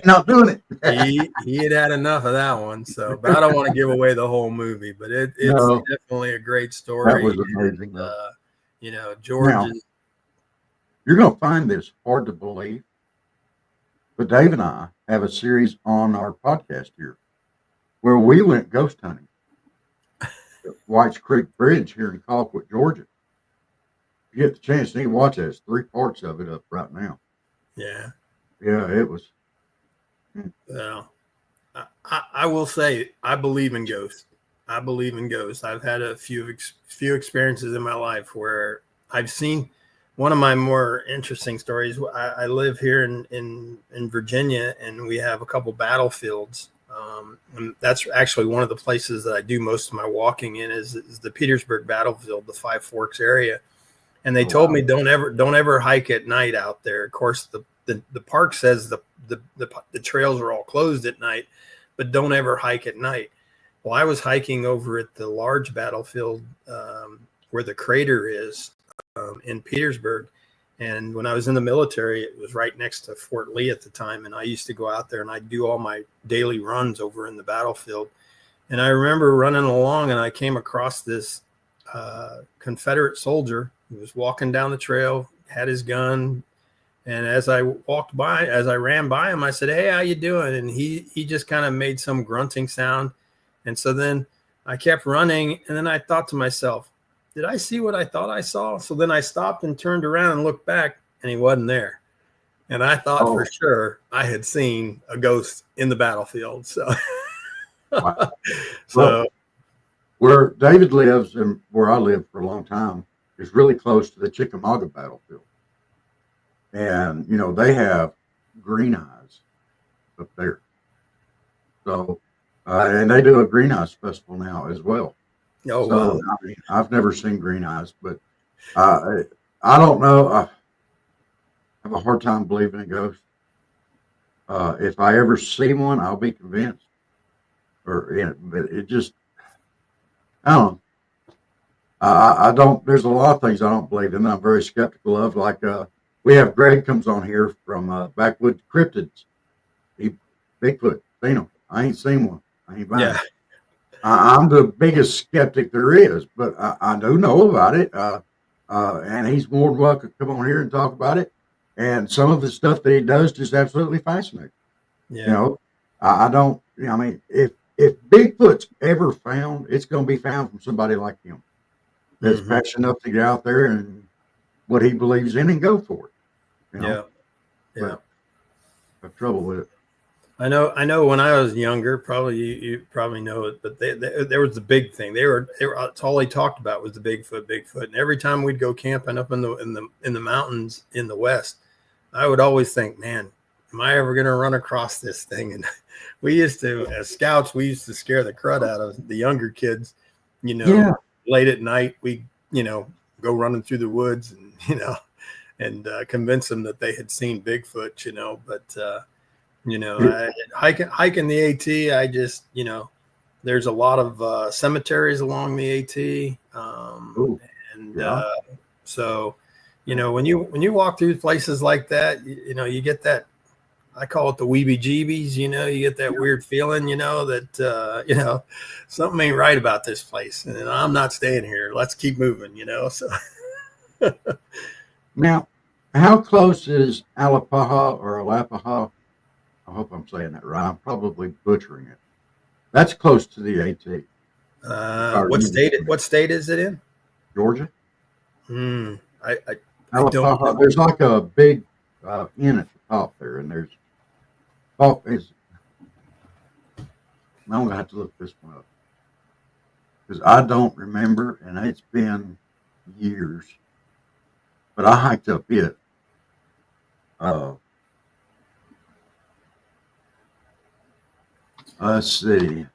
not doing it. he had enough of that one. So, but I don't want to give away the whole movie. But it's definitely a great story. That was amazing. George You're going to find this hard to believe, but Dave and I have a series on our podcast here where we went ghost hunting at White's Creek Bridge here in Colquitt, Georgia. If you get the chance, you need to watch that. There's 3 parts of it up right now. Yeah. Yeah, it was. Well, I will say I believe in ghosts. I believe in ghosts. I've had a few experiences in my life where I've seen. One of my more interesting stories. I live here in Virginia, and we have a couple battlefields. And that's actually one of the places that I do most of my walking in is the Petersburg battlefield, the Five Forks area. And they told me don't ever hike at night out there. Of course, the park says the trails are all closed at night, but don't ever hike at night. Well, I was hiking over at the large battlefield where the crater is in Petersburg. And when I was in the military, it was right next to Fort Lee at the time. And I used to go out there and I'd do all my daily runs over in the battlefield. And I remember running along and I came across this Confederate soldier who was walking down the trail, had his gun. And as I ran by him, I said, "Hey, how you doing?" And he just kind of made some grunting sound. And so then I kept running. And then I thought to myself, did I see what I thought I saw? So then I stopped and turned around and looked back, and he wasn't there. And I thought for sure I had seen a ghost in the battlefield. So, Wow. so Well, where David lives and where I lived for a long time is really close to the Chickamauga battlefield. And, you know, they have green eyes up there. So, and they do a green eyes festival now as well. oh, So, wow. I mean, I've never seen green eyes, but I don't know. I have a hard time believing in ghosts. If I ever see one, I'll be convinced. But it just, I don't know. I don't. There's a lot of things I don't believe in. That I'm very skeptical of. Like we have Greg comes on here from Backwoods Cryptids. Bigfoot, seen him. I ain't seen one. I ain't buying it. I'm the biggest skeptic there is, but I do know about it. And he's more than welcome to come on here and talk about it. And some of the stuff that he does just absolutely fascinating. Yeah. You know, I don't. I mean, if Bigfoot's ever found, it's going to be found from somebody like him that's passionate enough to get out there and what he believes in and go for it. You know? Yeah. But I have trouble with it. I know. When I was younger, probably you probably know it, but there was the big thing. That's all they talked about was the Bigfoot. And every time we'd go camping up in the mountains in the West, I would always think, man, am I ever going to run across this thing? And we used to, as scouts, we used to scare the crud out of the younger kids. You know, late at night, we go running through the woods and convince them that they had seen Bigfoot. But hiking the AT, I just, there's a lot of cemeteries along the AT. So, when you walk through places like that, you get that, I call it the weebie-jeebies, you get that weird feeling, that, something ain't right about this place and I'm not staying here. Let's keep moving, so. Now, how close is Alapaha or Alapaha? I hope I'm saying that right. I'm probably butchering it. That's close to the AT. What state is it in? Georgia. I Alapaha, don't know. there's like a big inn at the top there, and there's I'm gonna have to look this one up because I don't remember, and it's been years. But I hiked up it. Let's see.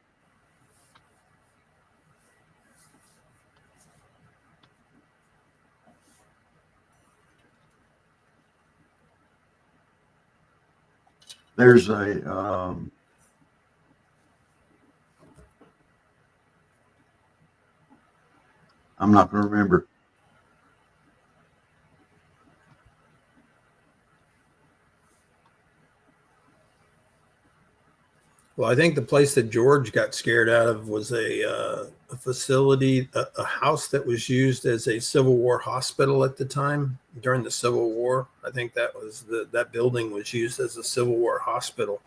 There's a I'm not going to remember. Well, I think the place that George got scared out of was a a facility, a house that was used as a Civil War hospital at the time during the Civil War. I think that building was used as a Civil War hospital.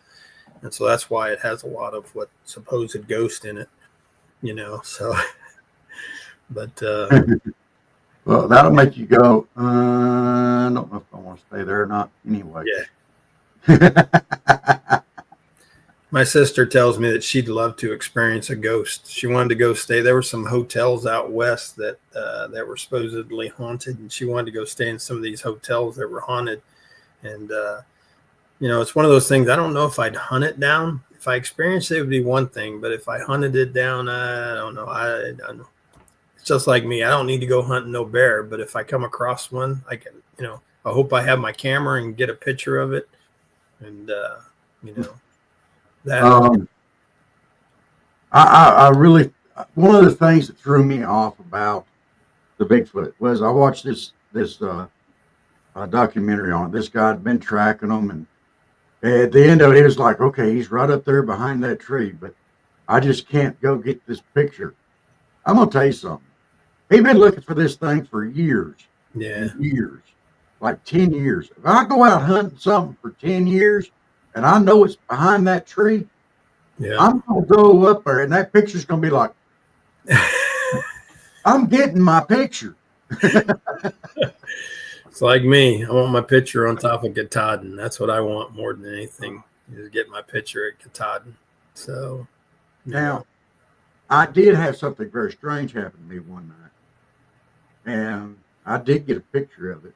And so that's why it has a lot of what supposed ghost in it, so, but, well, that'll make you go, I don't know if I want to stay there or not anyway. Yeah. My sister tells me that she'd love to experience a ghost. She wanted to go stay. There were some hotels out west that were supposedly haunted, and she wanted to go stay in some of these hotels that were haunted. And, it's one of those things. I don't know if I'd hunt it down. If I experienced it, it would be one thing. But if I hunted it down, I don't know. I don't know. It's just like me. I don't need to go hunting no bear. But if I come across one, I can, I hope I have my camera and get a picture of it. And, that. I really, one of the things that threw me off about the Bigfoot was I watched this documentary on it. This guy had been tracking them, and at the end of it, he was like, okay, he's right up there behind that tree, but I just can't go get this picture. I'm going to tell you something. He's been looking for this thing for years. Yeah. Years. Like 10 years. If I go out hunting something for 10 years and I know it's behind that tree, I'm going to go up there and that picture's going to be like, I'm getting my picture. It's like me. I want my picture on top of Katahdin. That's what I want more than anything, is get my picture at Katahdin. So now, I did have something very strange happen to me one night, and I did get a picture of it.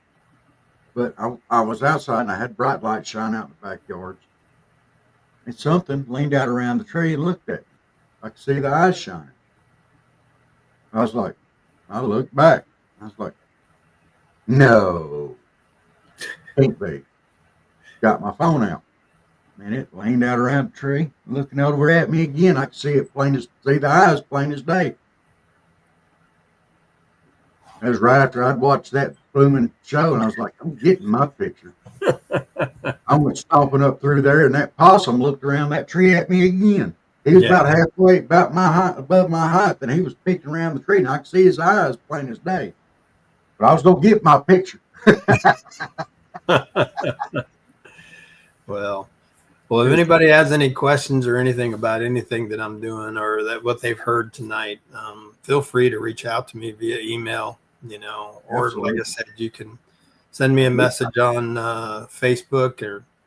But I was outside and I had bright light shine out in the backyard, and something leaned out around the tree and looked at me. I could see the eyes shining. I was like, I looked back. I was like, no, can't be. Got my phone out, and it leaned out around the tree, looking over at me again. I could see it see the eyes plain as day. It was right after I'd watched that blooming show, and I was like, I'm getting my picture. I went stomping up through there, and that possum looked around that tree at me again. He was about halfway, about my height, above my height, and he was peeking around the tree, and I could see his eyes plain as day. But I was going to get my picture. Well, if anybody has any questions or anything about anything that I'm doing or that what they've heard tonight, feel free to reach out to me via email, or Absolutely. like I said, you can send me a message on Facebook,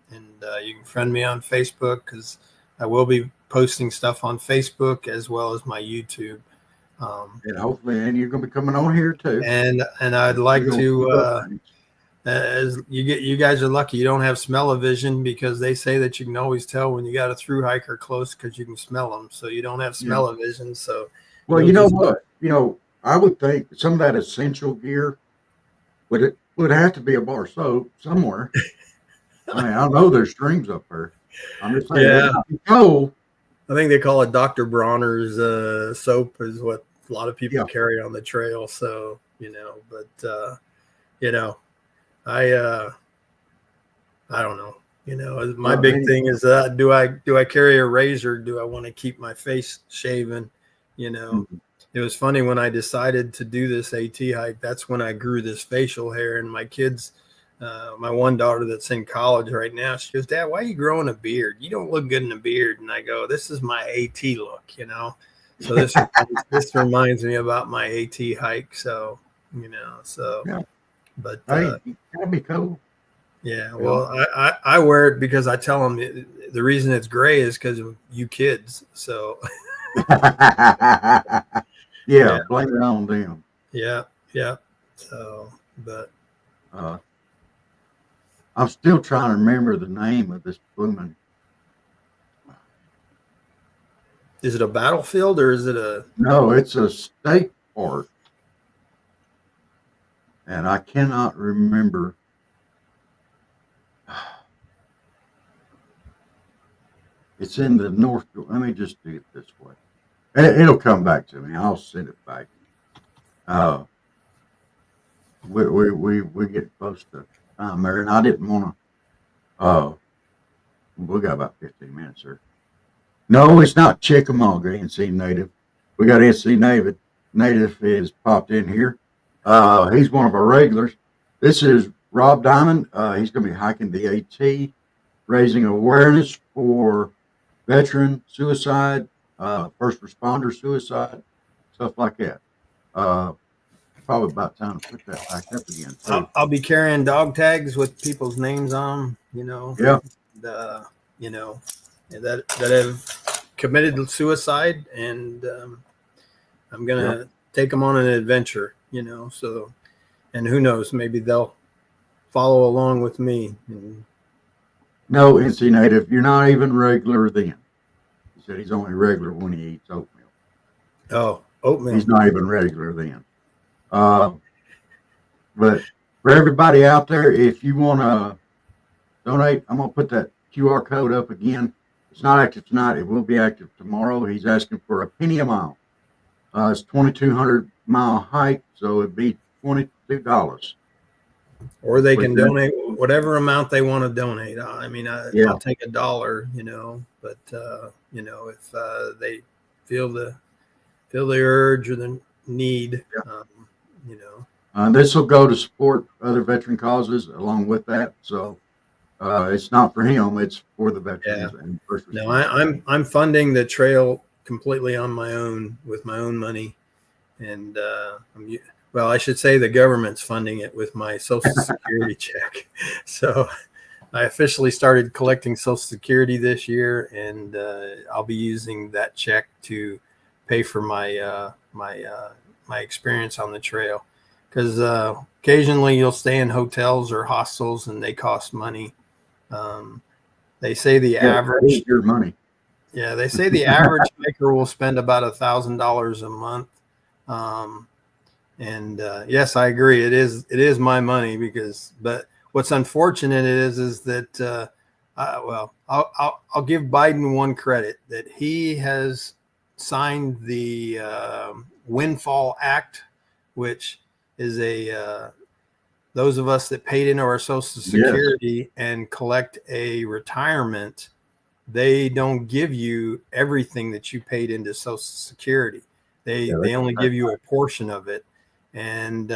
and you can friend me on Facebook, because I will be posting stuff on Facebook as well as my YouTube. And hopefully, and you're going to be coming on here too. And I'd like to, as you guys are lucky, you don't have smell-o-vision, because they say that you can always tell when you got a through hiker close because you can smell them. So you don't have smell-o-vision. So, well, you know what? I would think some of that essential gear would have to be a bar soap somewhere. I mean, I know there's streams up there. I'm just saying, I think they call it Dr. Bronner's soap is what a lot of people carry on the trail. So, but I don't know. My big thing is do I carry a razor? Do I want to keep my face shaven? Mm-hmm. It was funny when I decided to do this AT hike. That's when I grew this facial hair, and my kids, my one daughter that's in college right now, she goes, "Dad, why are you growing a beard? You don't look good in a beard." And I go, "This is my AT look, So this reminds me about my AT hike. So, but hey, that'd be cool. Yeah, well, I wear it because I tell them the reason it's gray is because of you kids. So, blame it on them. Yeah. So, but I'm still trying to remember the name of this blooming. Is it a battlefield or is it a? No, it's a state park, and I cannot remember. It's in the north. Let me just do it this way. It'll come back to me. I'll send it back. We get close to time there, and I didn't want to. We got about 15 minutes here. No, it's not Chickamauga, ANC native. We got NC Native has popped in here. He's one of our regulars. This is Rob Diamond. He's going to be hiking the AT, raising awareness for veteran suicide, first responder suicide, stuff like that. Probably about time to put that back up again. I'll be carrying dog tags with people's names on them, Yeah. That have committed suicide, and I'm gonna take them on an adventure, so, and who knows, maybe they'll follow along with me. No, NC Native, you're not even regular then. He said he's only regular when he eats oatmeal. Oh, oatmeal. He's not even regular then. But for everybody out there, if you want to donate, I'm going to put that QR code up again. It's not active tonight. It will be active tomorrow. He's asking for a penny a mile. It's 2,200 mile hike, so it'd be $22. Or they can donate whatever amount they want to donate. I mean, I'll take $1, but if they feel the urge or the need, this will go to support other veteran causes along with that. So it's not for him; it's for the veterans and first responders. No, I'm funding the trail completely on my own with my own money, and well, I should say the government's funding it with my Social Security check. So I officially started collecting Social Security this year, and I'll be using that check to pay for my my experience on the trail. Because occasionally you'll stay in hotels or hostels, and they cost money. They say the average your money. Yeah, they say the average hiker will spend about $1,000 a month. And yes, I agree. It is my money but what's unfortunate is that I'll give Biden one credit that he has signed the Windfall Act, which is those of us that paid into our Social Security and collect a retirement, they don't give you everything that you paid into Social Security. They only give you a portion of it. And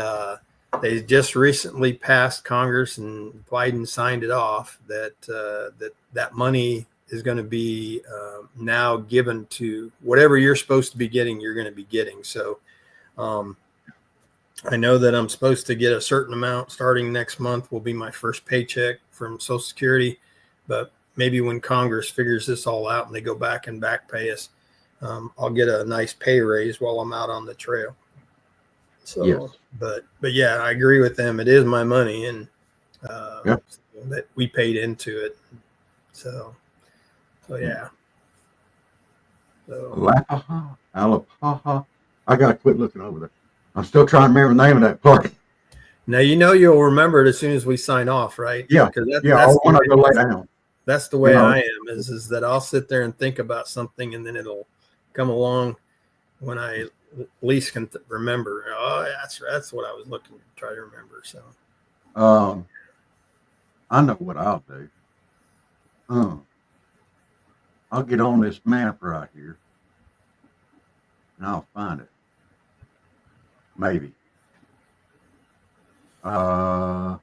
they just recently passed Congress, and Biden signed it off that money is going to be now given to whatever you're supposed to be getting, you're going to be getting. So I know that I'm supposed to get a certain amount starting next month will be my first paycheck from Social Security, but maybe when Congress figures this all out and they go back and back pay us, I'll get a nice pay raise while I'm out on the trail. So, but yeah, I agree with them. It is my money, and that we paid into it. So yeah. So Alapaha. I gotta quit looking over there. I'm still trying to remember the name of that park. Now you'll remember it as soon as we sign off, right? Yeah, I want to go lay down. That's the way I am. Is that I'll sit there and think about something, and then it'll come along when I least can remember. Oh, that's what I was looking to try to remember. So, I know what I'll do. I'll get on this map right here, and I'll find it. Maybe. Oh,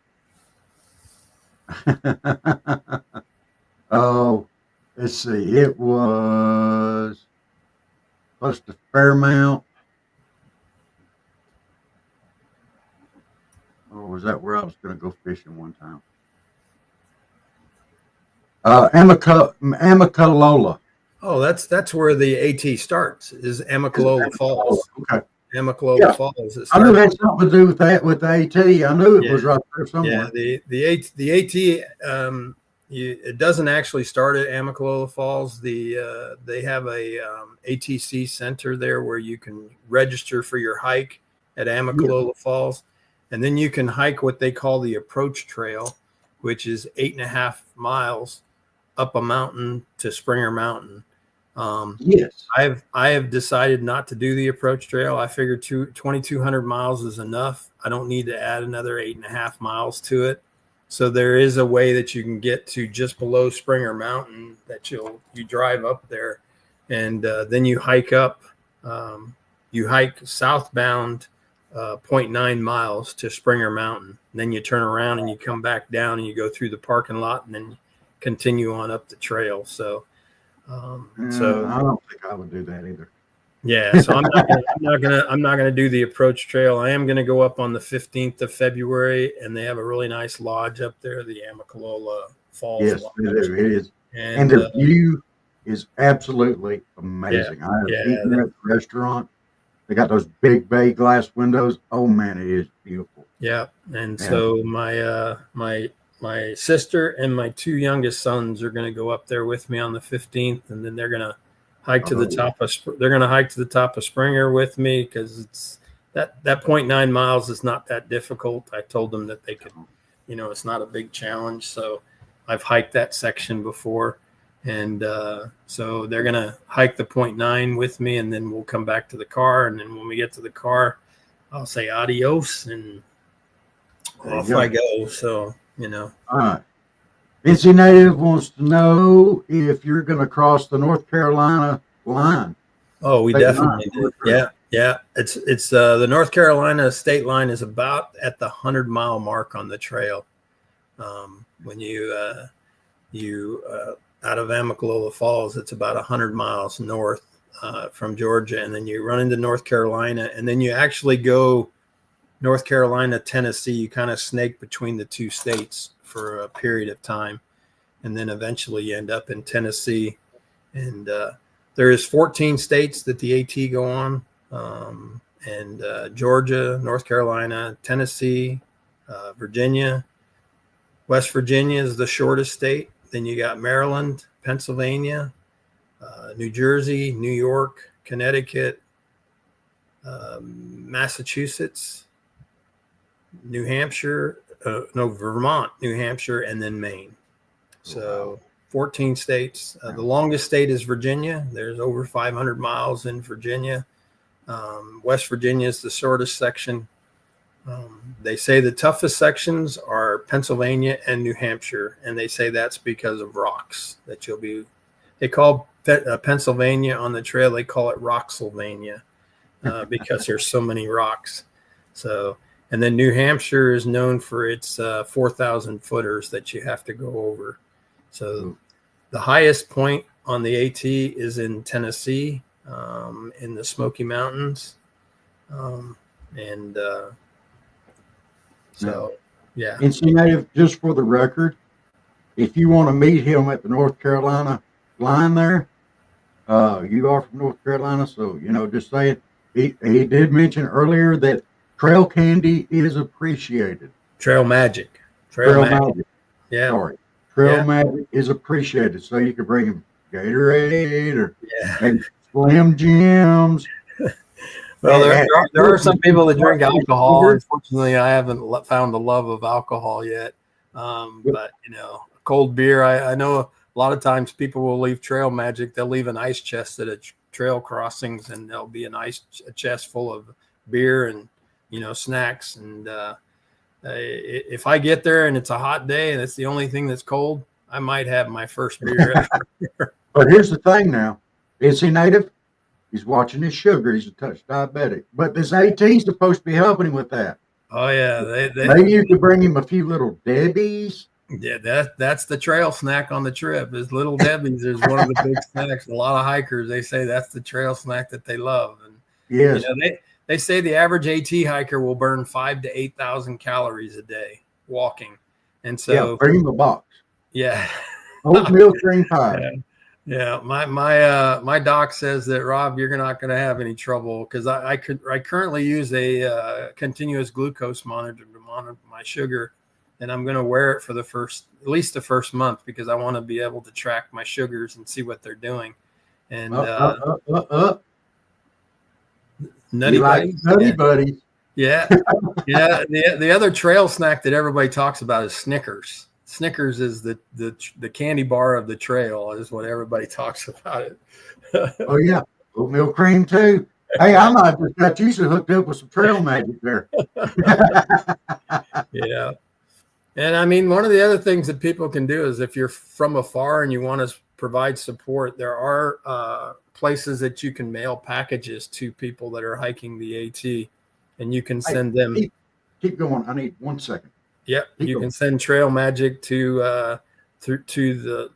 let's see. It was close to Fairmount. Or was that where I was going to go fishing one time? Amicalola. Oh, that's where the AT starts. Is Amicalola Falls. Okay. Amicalola Falls. I knew it had something to do with that with the AT. I knew it was right there somewhere. Yeah, the AT. It doesn't actually start at Amicalola Falls. They have a ATC center there where you can register for your hike at Amicalola Falls, and then you can hike what they call the approach trail, which is 8.5 miles up a mountain to Springer Mountain. I have decided not to do the approach trail. I figured 2,200 miles is enough. I don't need to add another 8.5 miles to it. So there is a way that you can get to just below Springer Mountain that you drive up there, and then you hike up You hike southbound 0.9 miles to Springer Mountain. And then you turn around and you come back down and you go through the parking lot and then continue on up the trail. So, I don't think I would do that either. Yeah, so I'm not gonna do the approach trail. I am gonna go up on the 15th of February, and they have a really nice lodge up there, the Amicalola Falls. Yes, Lodge. it is. And the view is absolutely amazing. I have eaten at the restaurant. They got those big bay glass windows. Oh man, it is beautiful. Yeah, and so my sister and my two youngest sons are going to go up there with me on the 15th, and then they're going to hike to the top of. They're going to hike to the top of Springer with me because it's that 0.9 miles is not that difficult. I told them that they could, it's not a big challenge. So I've hiked that section before. And so they're going to hike the 0.9 with me, and then we'll come back to the car. And then when we get to the car, I'll say adios, and off I go. So, All right. NC Native wants to know if you're going to cross the North Carolina line. Oh, we definitely do. Yeah. It's the North Carolina state line is about at the 100-mile mark on the trail. When you out of Amicalola Falls, it's about 100 miles north from Georgia, and then you run into North Carolina, and then you actually go North Carolina, Tennessee. You kind of snake between the two states for a period of time, and then eventually you end up in Tennessee. And there is 14 states that the AT go on, and Georgia, North Carolina, Tennessee, Virginia. West Virginia is the shortest state. Then you got Maryland, Pennsylvania, New Jersey, New York, Connecticut, Massachusetts, New Hampshire, Vermont, New Hampshire, and then Maine. So 14 states. The longest state is Virginia. There's over 500 miles in Virginia. West Virginia is the shortest section. They say the toughest sections are Pennsylvania and New Hampshire, and they say that's because of rocks that they call Pennsylvania on the trail, they call it Rocksylvania because there's so many rocks. So, and then New Hampshire is known for its 4,000 footers that you have to go over. So the highest point on the AT is in Tennessee, in the Smoky Mountains. So, yeah. NC Native, just for the record, if you want to meet him at the North Carolina line there, you are from North Carolina, so, just saying. He did mention earlier that trail candy is appreciated. Trail magic. Trail magic. Yeah. Sorry. Trail magic is appreciated, so you can bring him Gatorade or maybe Slim Jims. Well, there are some people that drink alcohol. Unfortunately, I haven't found the love of alcohol yet. But, cold beer, I know a lot of times people will leave trail magic. They'll leave an ice chest at a trail crossings, and there'll be a chest full of beer and, snacks. And if I get there and it's a hot day and it's the only thing that's cold, I might have my first beer. But here's the thing now. Is he native? He's watching his sugar. He's a touch diabetic. But this AT is supposed to be helping him with that. Oh, yeah. Maybe you could bring him a few little Debbie's. Yeah, that's the trail snack on the trip. Is Little Debbie's is one of the big snacks. A lot of hikers, they say that's the trail snack that they love. And yes, they say the average AT hiker will burn 5,000 to 8,000 calories a day walking. And so bring him a box. Yeah. Oatmeal cream pie. Yeah, my doc says that, Rob, you're not going to have any trouble because I currently use a continuous glucose monitor to monitor my sugar, and I'm going to wear it for at least the first month because I want to be able to track my sugars and see what they're doing. And Nutty Buddy. Yeah, yeah. The other trail snack that everybody talks about is Snickers. Snickers is the candy bar of the trail, is what everybody talks about it. Oh yeah, oatmeal cream too. Hey, I might just got you hooked up with some trail magic there. Yeah, and I mean, one of the other things that people can do is if you're from afar and you want to provide support. There are places that you can mail packages to people that are hiking the AT, and you can send them. Keep going. I need 1 second. Yep, you can send Trail Magic to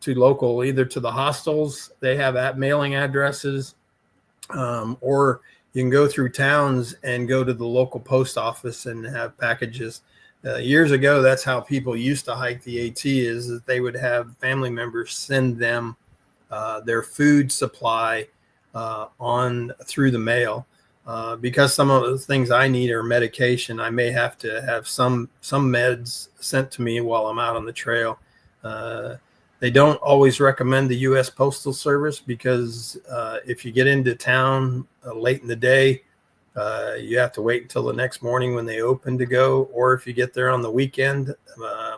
local, either to the hostels. They have mailing addresses, or you can go through towns and go to the local post office and have packages. Years ago, that's how people used to hike the AT, is that they would have family members send them their food supply on through the mail. Because some of the things I need are medication, I may have to have some meds sent to me while I'm out on the trail. They don't always recommend the U.S. Postal Service because if you get into town late in the day, you have to wait until the next morning when they open to go. Or if you get there on the weekend,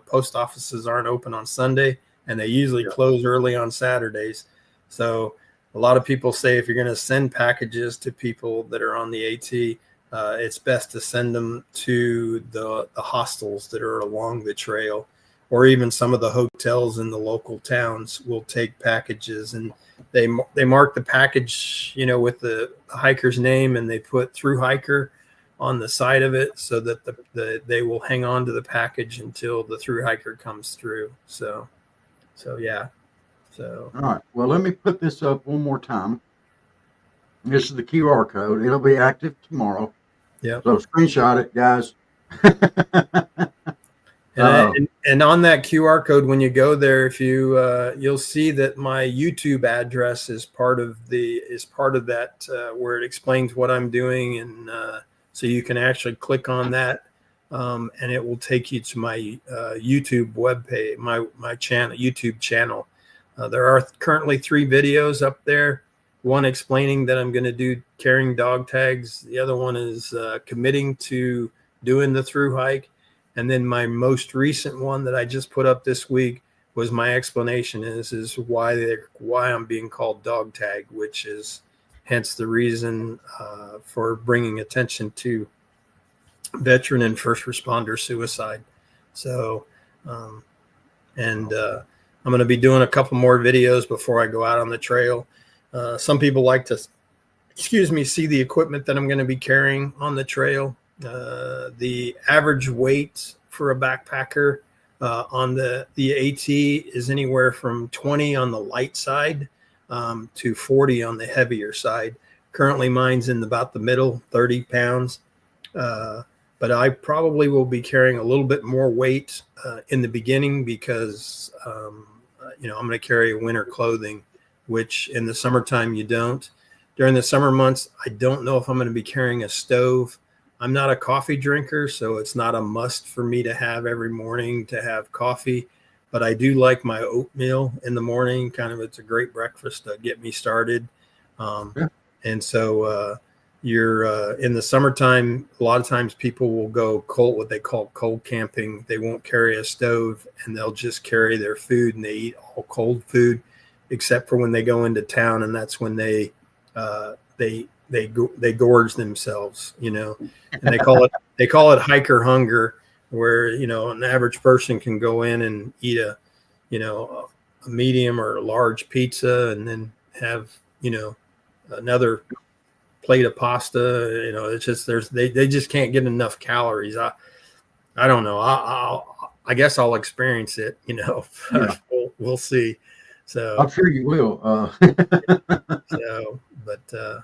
post offices aren't open on Sunday, and they usually close early on Saturdays. So a lot of people say if you're going to send packages to people that are on the AT, it's best to send them to the hostels that are along the trail, or even some of the hotels in the local towns will take packages, and they mark the package, with the hiker's name, and they put through hiker on the side of it so that they will hang on to the package until the through hiker comes through. So yeah. So, all right. Well, let me put this up one more time. This is the QR code. It'll be active tomorrow. Yeah. So screenshot it, guys. And on that QR code, when you go there, if you'll see that my YouTube address is part of that where it explains what I'm doing, and so you can actually click on that, and it will take you to my YouTube webpage, my channel, YouTube channel. There are currently 3 videos up there. One explaining that I'm going to do carrying dog tags. The other one is committing to doing the through hike. And then my most recent one that I just put up this week was my explanation is why I'm being called dog tag, which is hence the reason for bringing attention to veteran and first responder suicide. So, I'm going to be doing a couple more videos before I go out on the trail. Some people like to, see the equipment that I'm going to be carrying on the trail. The average weight for a backpacker on the AT is anywhere from 20 on the light side to 40 on the heavier side. Currently, mine's in about the middle, 30 pounds. But I probably will be carrying a little bit more weight in the beginning because, I'm going to carry winter clothing, which in the summertime you don't. During the summer months, I don't know if I'm going to be carrying a stove. I'm not a coffee drinker, so it's not a must for me to have every morning to have coffee. But I do like my oatmeal in the morning. It's a great breakfast to get me started. And so you're in the summertime, a lot of times people will go cold, what they call cold camping. They won't carry a stove, and they'll just carry their food, and they eat all cold food, except for when they go into town, and that's when they gorge themselves, and they call it hiker hunger, where an average person can go in and eat a medium or a large pizza, and then have another plate of pasta. It's just they just can't get enough calories. I don't know. I guess I'll experience it. Yeah. We'll see. So I'm sure you will.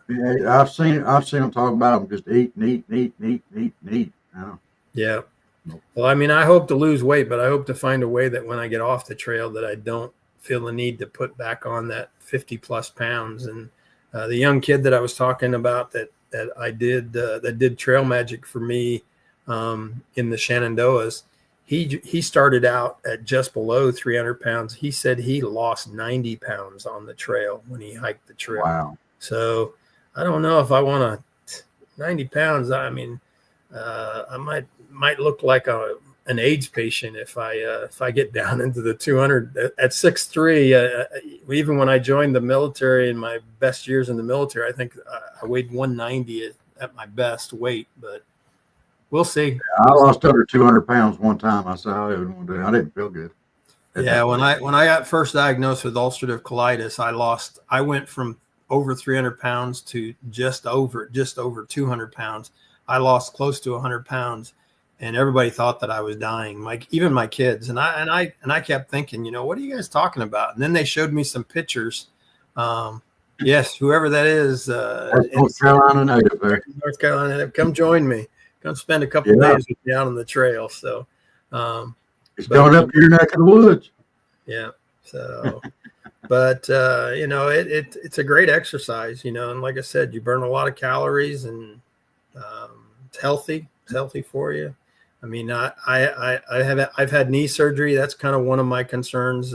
Yeah, I've seen them talk about them just eat. Yeah. Well, I hope to lose weight, but I hope to find a way that when I get off the trail that I don't feel the need to put back on that 50 plus pounds. And the young kid that I was talking about that did Trail Magic for me in the Shenandoahs, he started out at just below 300 pounds. He said he lost 90 pounds on the trail when he hiked the trail. Wow. So I don't know if I want 90 pounds. I might look like an AIDS patient if I get down into the 200 at 6'3". Even when I joined the military in my best years in the military, I think I weighed 190 at my best weight, but we'll see. I lost under 200 pounds one time. I said I didn't feel good. Yeah, when I got first diagnosed with ulcerative colitis, I went from over 300 pounds to just over 200 pounds. I lost close to 100 pounds, and everybody thought that I was dying. Even my kids, and I kept thinking, what are you guys talking about? And then they showed me some pictures. Yes, whoever that is, North Carolina native there. North Carolina, come join me. Come spend a couple days with me out on the trail. So, it's going up your neck of the woods. Yeah. So, but it's a great exercise, and like I said, you burn a lot of calories, and it's healthy. It's healthy for you. I mean, I've had knee surgery. That's kind of one of my concerns.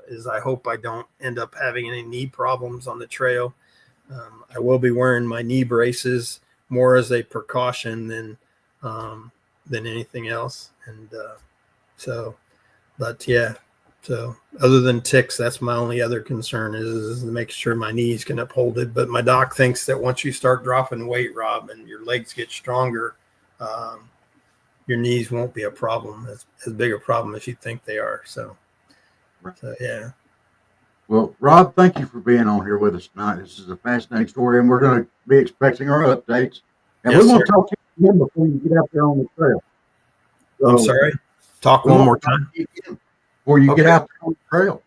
Is I hope I don't end up having any knee problems on the trail. I will be wearing my knee braces more as a precaution than anything else. And but yeah. So other than ticks, that's my only other concern is make sure my knees can uphold it. But my doc thinks that once you start dropping weight, Rob, and your legs get stronger, your knees won't be a problem, as big a problem as you think they are. So yeah. Well, Rob, thank you for being on here with us tonight. This is a fascinating story, and we're going to be expecting our updates. And Yes, we want sir. to talk to you again before you get out there on the trail. I'm sorry. Talk one more time. Before you get out there on the trail.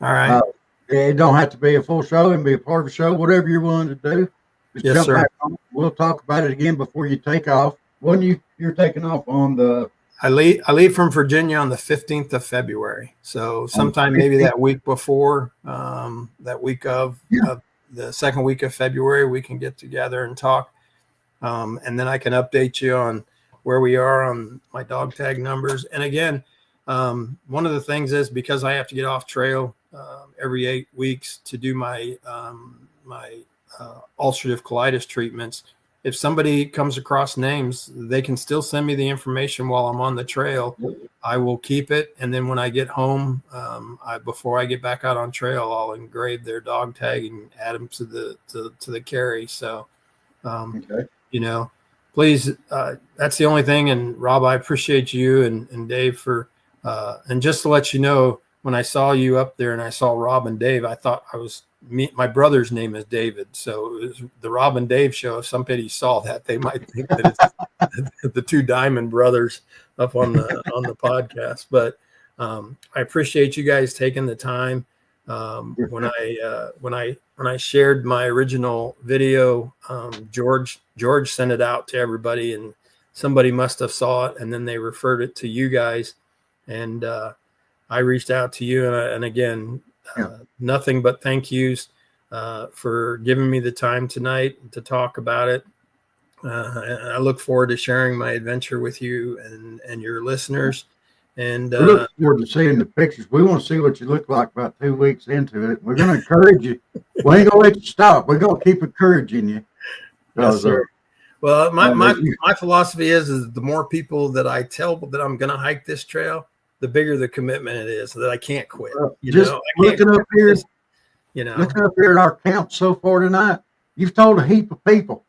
All right. It don't have to be a full show and be a part of the show, whatever you're willing to do. Just Yes, jump sir. back on. We'll talk about it again before you take off. When you're taking off on the... I leave from Virginia on the 15th of February. So sometime maybe that week before, that week of the second week of February, we can get together and talk. And then I can update you on where we are on my dog tag numbers. And again, one of the things is because I have to get off trail every 8 weeks to do my ulcerative colitis treatments. If somebody comes across names, they can still send me the information while I'm on the trail. I will keep it. And then when I get home, before I get back out on trail, I'll engrave their dog tag and add them to the carry. So, please, that's the only thing. And Rob, I appreciate you and Dave for, and just to let you know, when I saw you up there and I saw Rob and Dave, I thought my brother's name is David. So it was the Rob and Dave show. If somebody saw that, they might think that it's the two Diamond brothers up on the podcast. But I appreciate you guys taking the time. When I shared my original video, George sent it out to everybody, and somebody must have saw it, and then they referred it to you guys, and I reached out to you, and again, nothing but thank yous for giving me the time tonight to talk about it. And I look forward to sharing my adventure with you and your listeners. And we look forward to seeing the pictures. We want to see what you look like about 2 weeks into it. We're going to encourage you. We ain't going to let you stop. We're going to keep encouraging you. Yes, sir. Well, my philosophy is the more people that I tell that I'm going to hike this trail, the bigger the commitment it is, so that I can't quit. Looking up here at our count so far tonight, you've told a heap of people.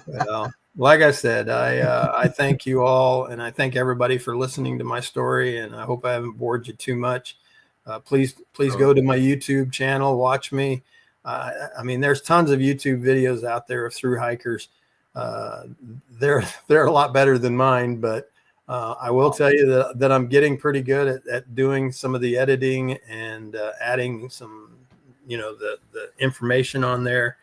Well, like I said, I thank you all, and I thank everybody for listening to my story, and I hope I haven't bored you too much. Please go to my YouTube channel, watch me. I mean, there's tons of YouTube videos out there of through hikers. They're a lot better than mine, but I will tell you that I'm getting pretty good at doing some of the editing and adding some, the information on there.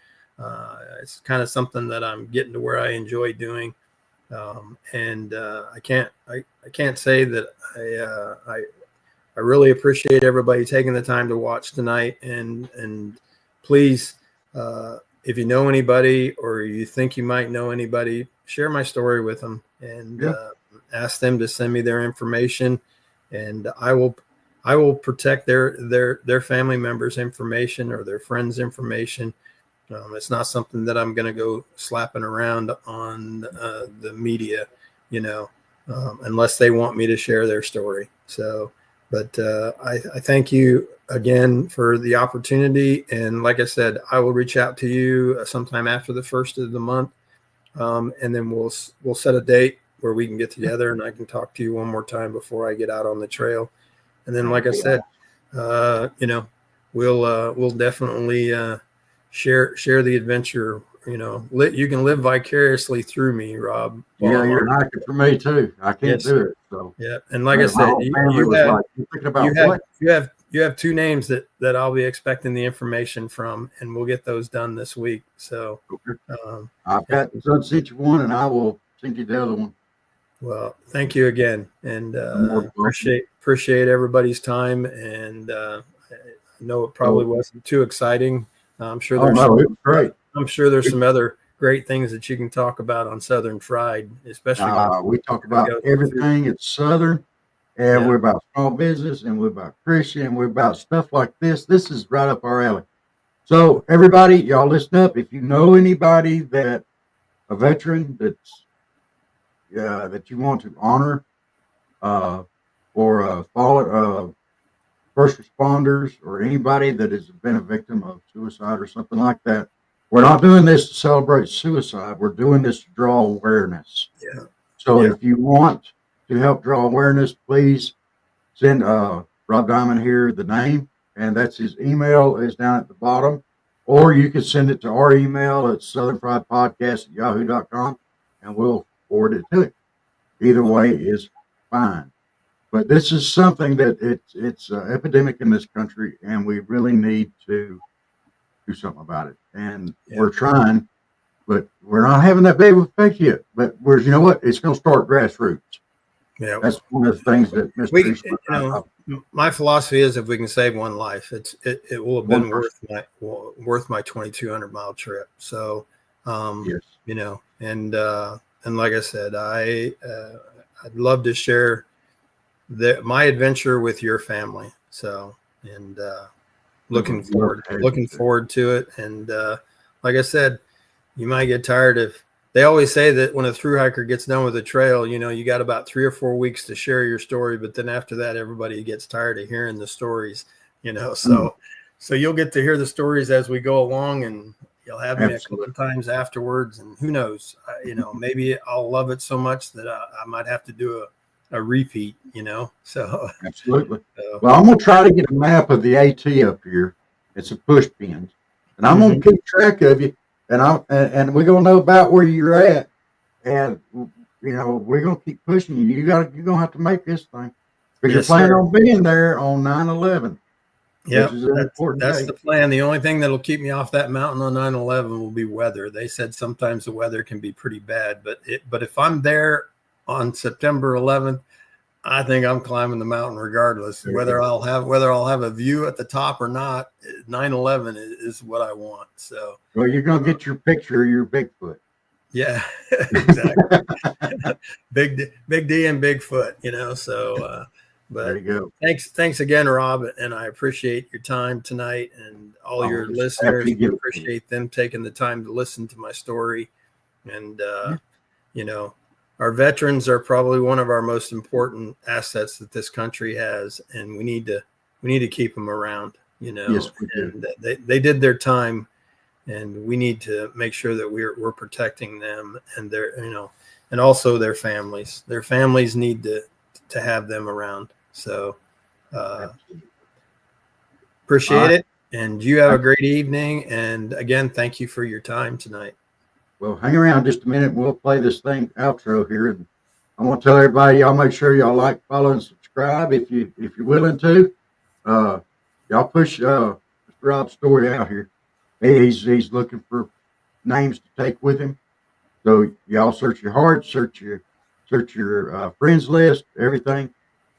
It's kind of something that I'm getting to where I enjoy doing. And I can't say that I really appreciate everybody taking the time to watch tonight. And please, if you know anybody or you think you might know anybody, share my story with them and ask them to send me their information, and I will protect their family members' information or their friends' information. It's not something that I'm going to go slapping around on the media, unless they want me to share their story. So, but I thank you again for the opportunity. And like I said, I will reach out to you sometime after the first of the month. And then we'll set a date where we can get together and I can talk to you one more time before I get out on the trail. And then, like I said, we'll definitely share the adventure. You can live vicariously through me, Rob. Yeah, you're an actor for me too. I can't do it. So yeah, and like I said, you're thinking about what? You have two names that I'll be expecting the information from, and we'll get those done this week. So I've got sent you one, and I will send you the other one. Well, thank you again, and appreciate everybody's time. And I know it probably wasn't too exciting. I'm sure it was great. I'm sure there's some other great things that you can talk about on Southern Fried, especially. We talk about everything at Southern, and we're about small business, and we're about Christian, and we're about stuff like this. This is right up our alley. So everybody, y'all listen up. If you know anybody that a veteran that's that you want to honor, or fallen first responders, or anybody that has been a victim of suicide or something like that. We're not doing this to celebrate suicide. We're doing this to draw awareness. Yeah. So if you want to help draw awareness, please send Rob Diamond here the name, and that's his email is down at the bottom. Or you can send it to our email at southernfriedpodcast@yahoo.com, and we'll forward it to it. Either way is fine. But this is something that it's an epidemic in this country, and we really need to do something about it. And we're trying, but we're not having that big of an effect yet. But you know what? It's going to start grassroots. Yeah, that's one of the things that Mr. My philosophy is, if we can save one life, it will have been worth my 2,200 mile trip. So, and like I said, I'd love to share my adventure with your family. So, and looking forward to it. And like I said, you might get tired of. They always say that when a thru hiker gets done with a trail, you got about 3 or 4 weeks to share your story. But then after that, everybody gets tired of hearing the stories, So you'll get to hear the stories as we go along, and you'll have me a couple of times afterwards. And who knows, maybe I'll love it so much that I might have to do a repeat, So absolutely. Well, I'm going to try to get a map of the AT up here. It's a push pin, and I'm going to keep track of you. And we're gonna know about where you're at, and we're gonna keep pushing you. You're gonna have to make this thing, because you're planning on being there on 9/11. Yeah, that's the plan. The only thing that'll keep me off that mountain on 9/11 will be weather. They said sometimes the weather can be pretty bad, but if I'm there on September 11th, I think I'm climbing the mountain regardless. Whether I'll have a view at the top or not, 9/11 is what I want. So, well, you're gonna get your picture of your Bigfoot. Yeah, exactly. Big D and Bigfoot. So. But there you go. Thanks again, Rob, and I appreciate your time tonight, and all your listeners. We appreciate them taking the time to listen to my story, and our veterans are probably one of our most important assets that this country has, and we need to keep them around. Yes, we do. And they did their time, and we need to make sure that we're protecting them and their and also their families. Their families need to have them around. So appreciate it, and you have a great evening. And again, thank you for your time tonight. Well, hang around just a minute. We'll play this thing outro here, and I want to tell everybody, y'all make sure y'all like, follow, and subscribe if you're willing to. Y'all push Mr. Rob's story out here. He's looking for names to take with him. So y'all search your heart, search your friends list, everything,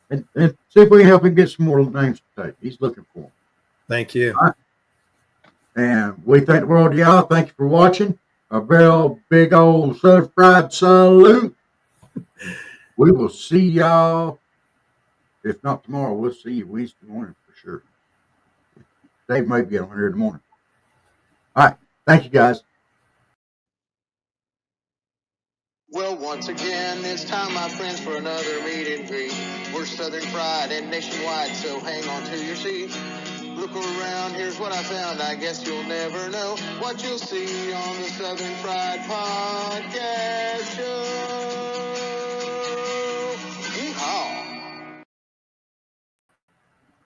and see if we can help him get some more names to take. He's looking for them. Thank you. Right. And we thank the world of y'all. Thank you for watching. A very big old Southern Fried salute. We will see y'all. If not tomorrow, we'll see you Wednesday morning for sure. Dave may be on here in the morning. All right. Thank you, guys. Well, once again, it's time, my friends, for another meet and greet. We're Southern Fried and nationwide, so hang on to your seat. Look around, here's what I found. I guess you'll never know what you'll see on the Southern Fried Podcast Show.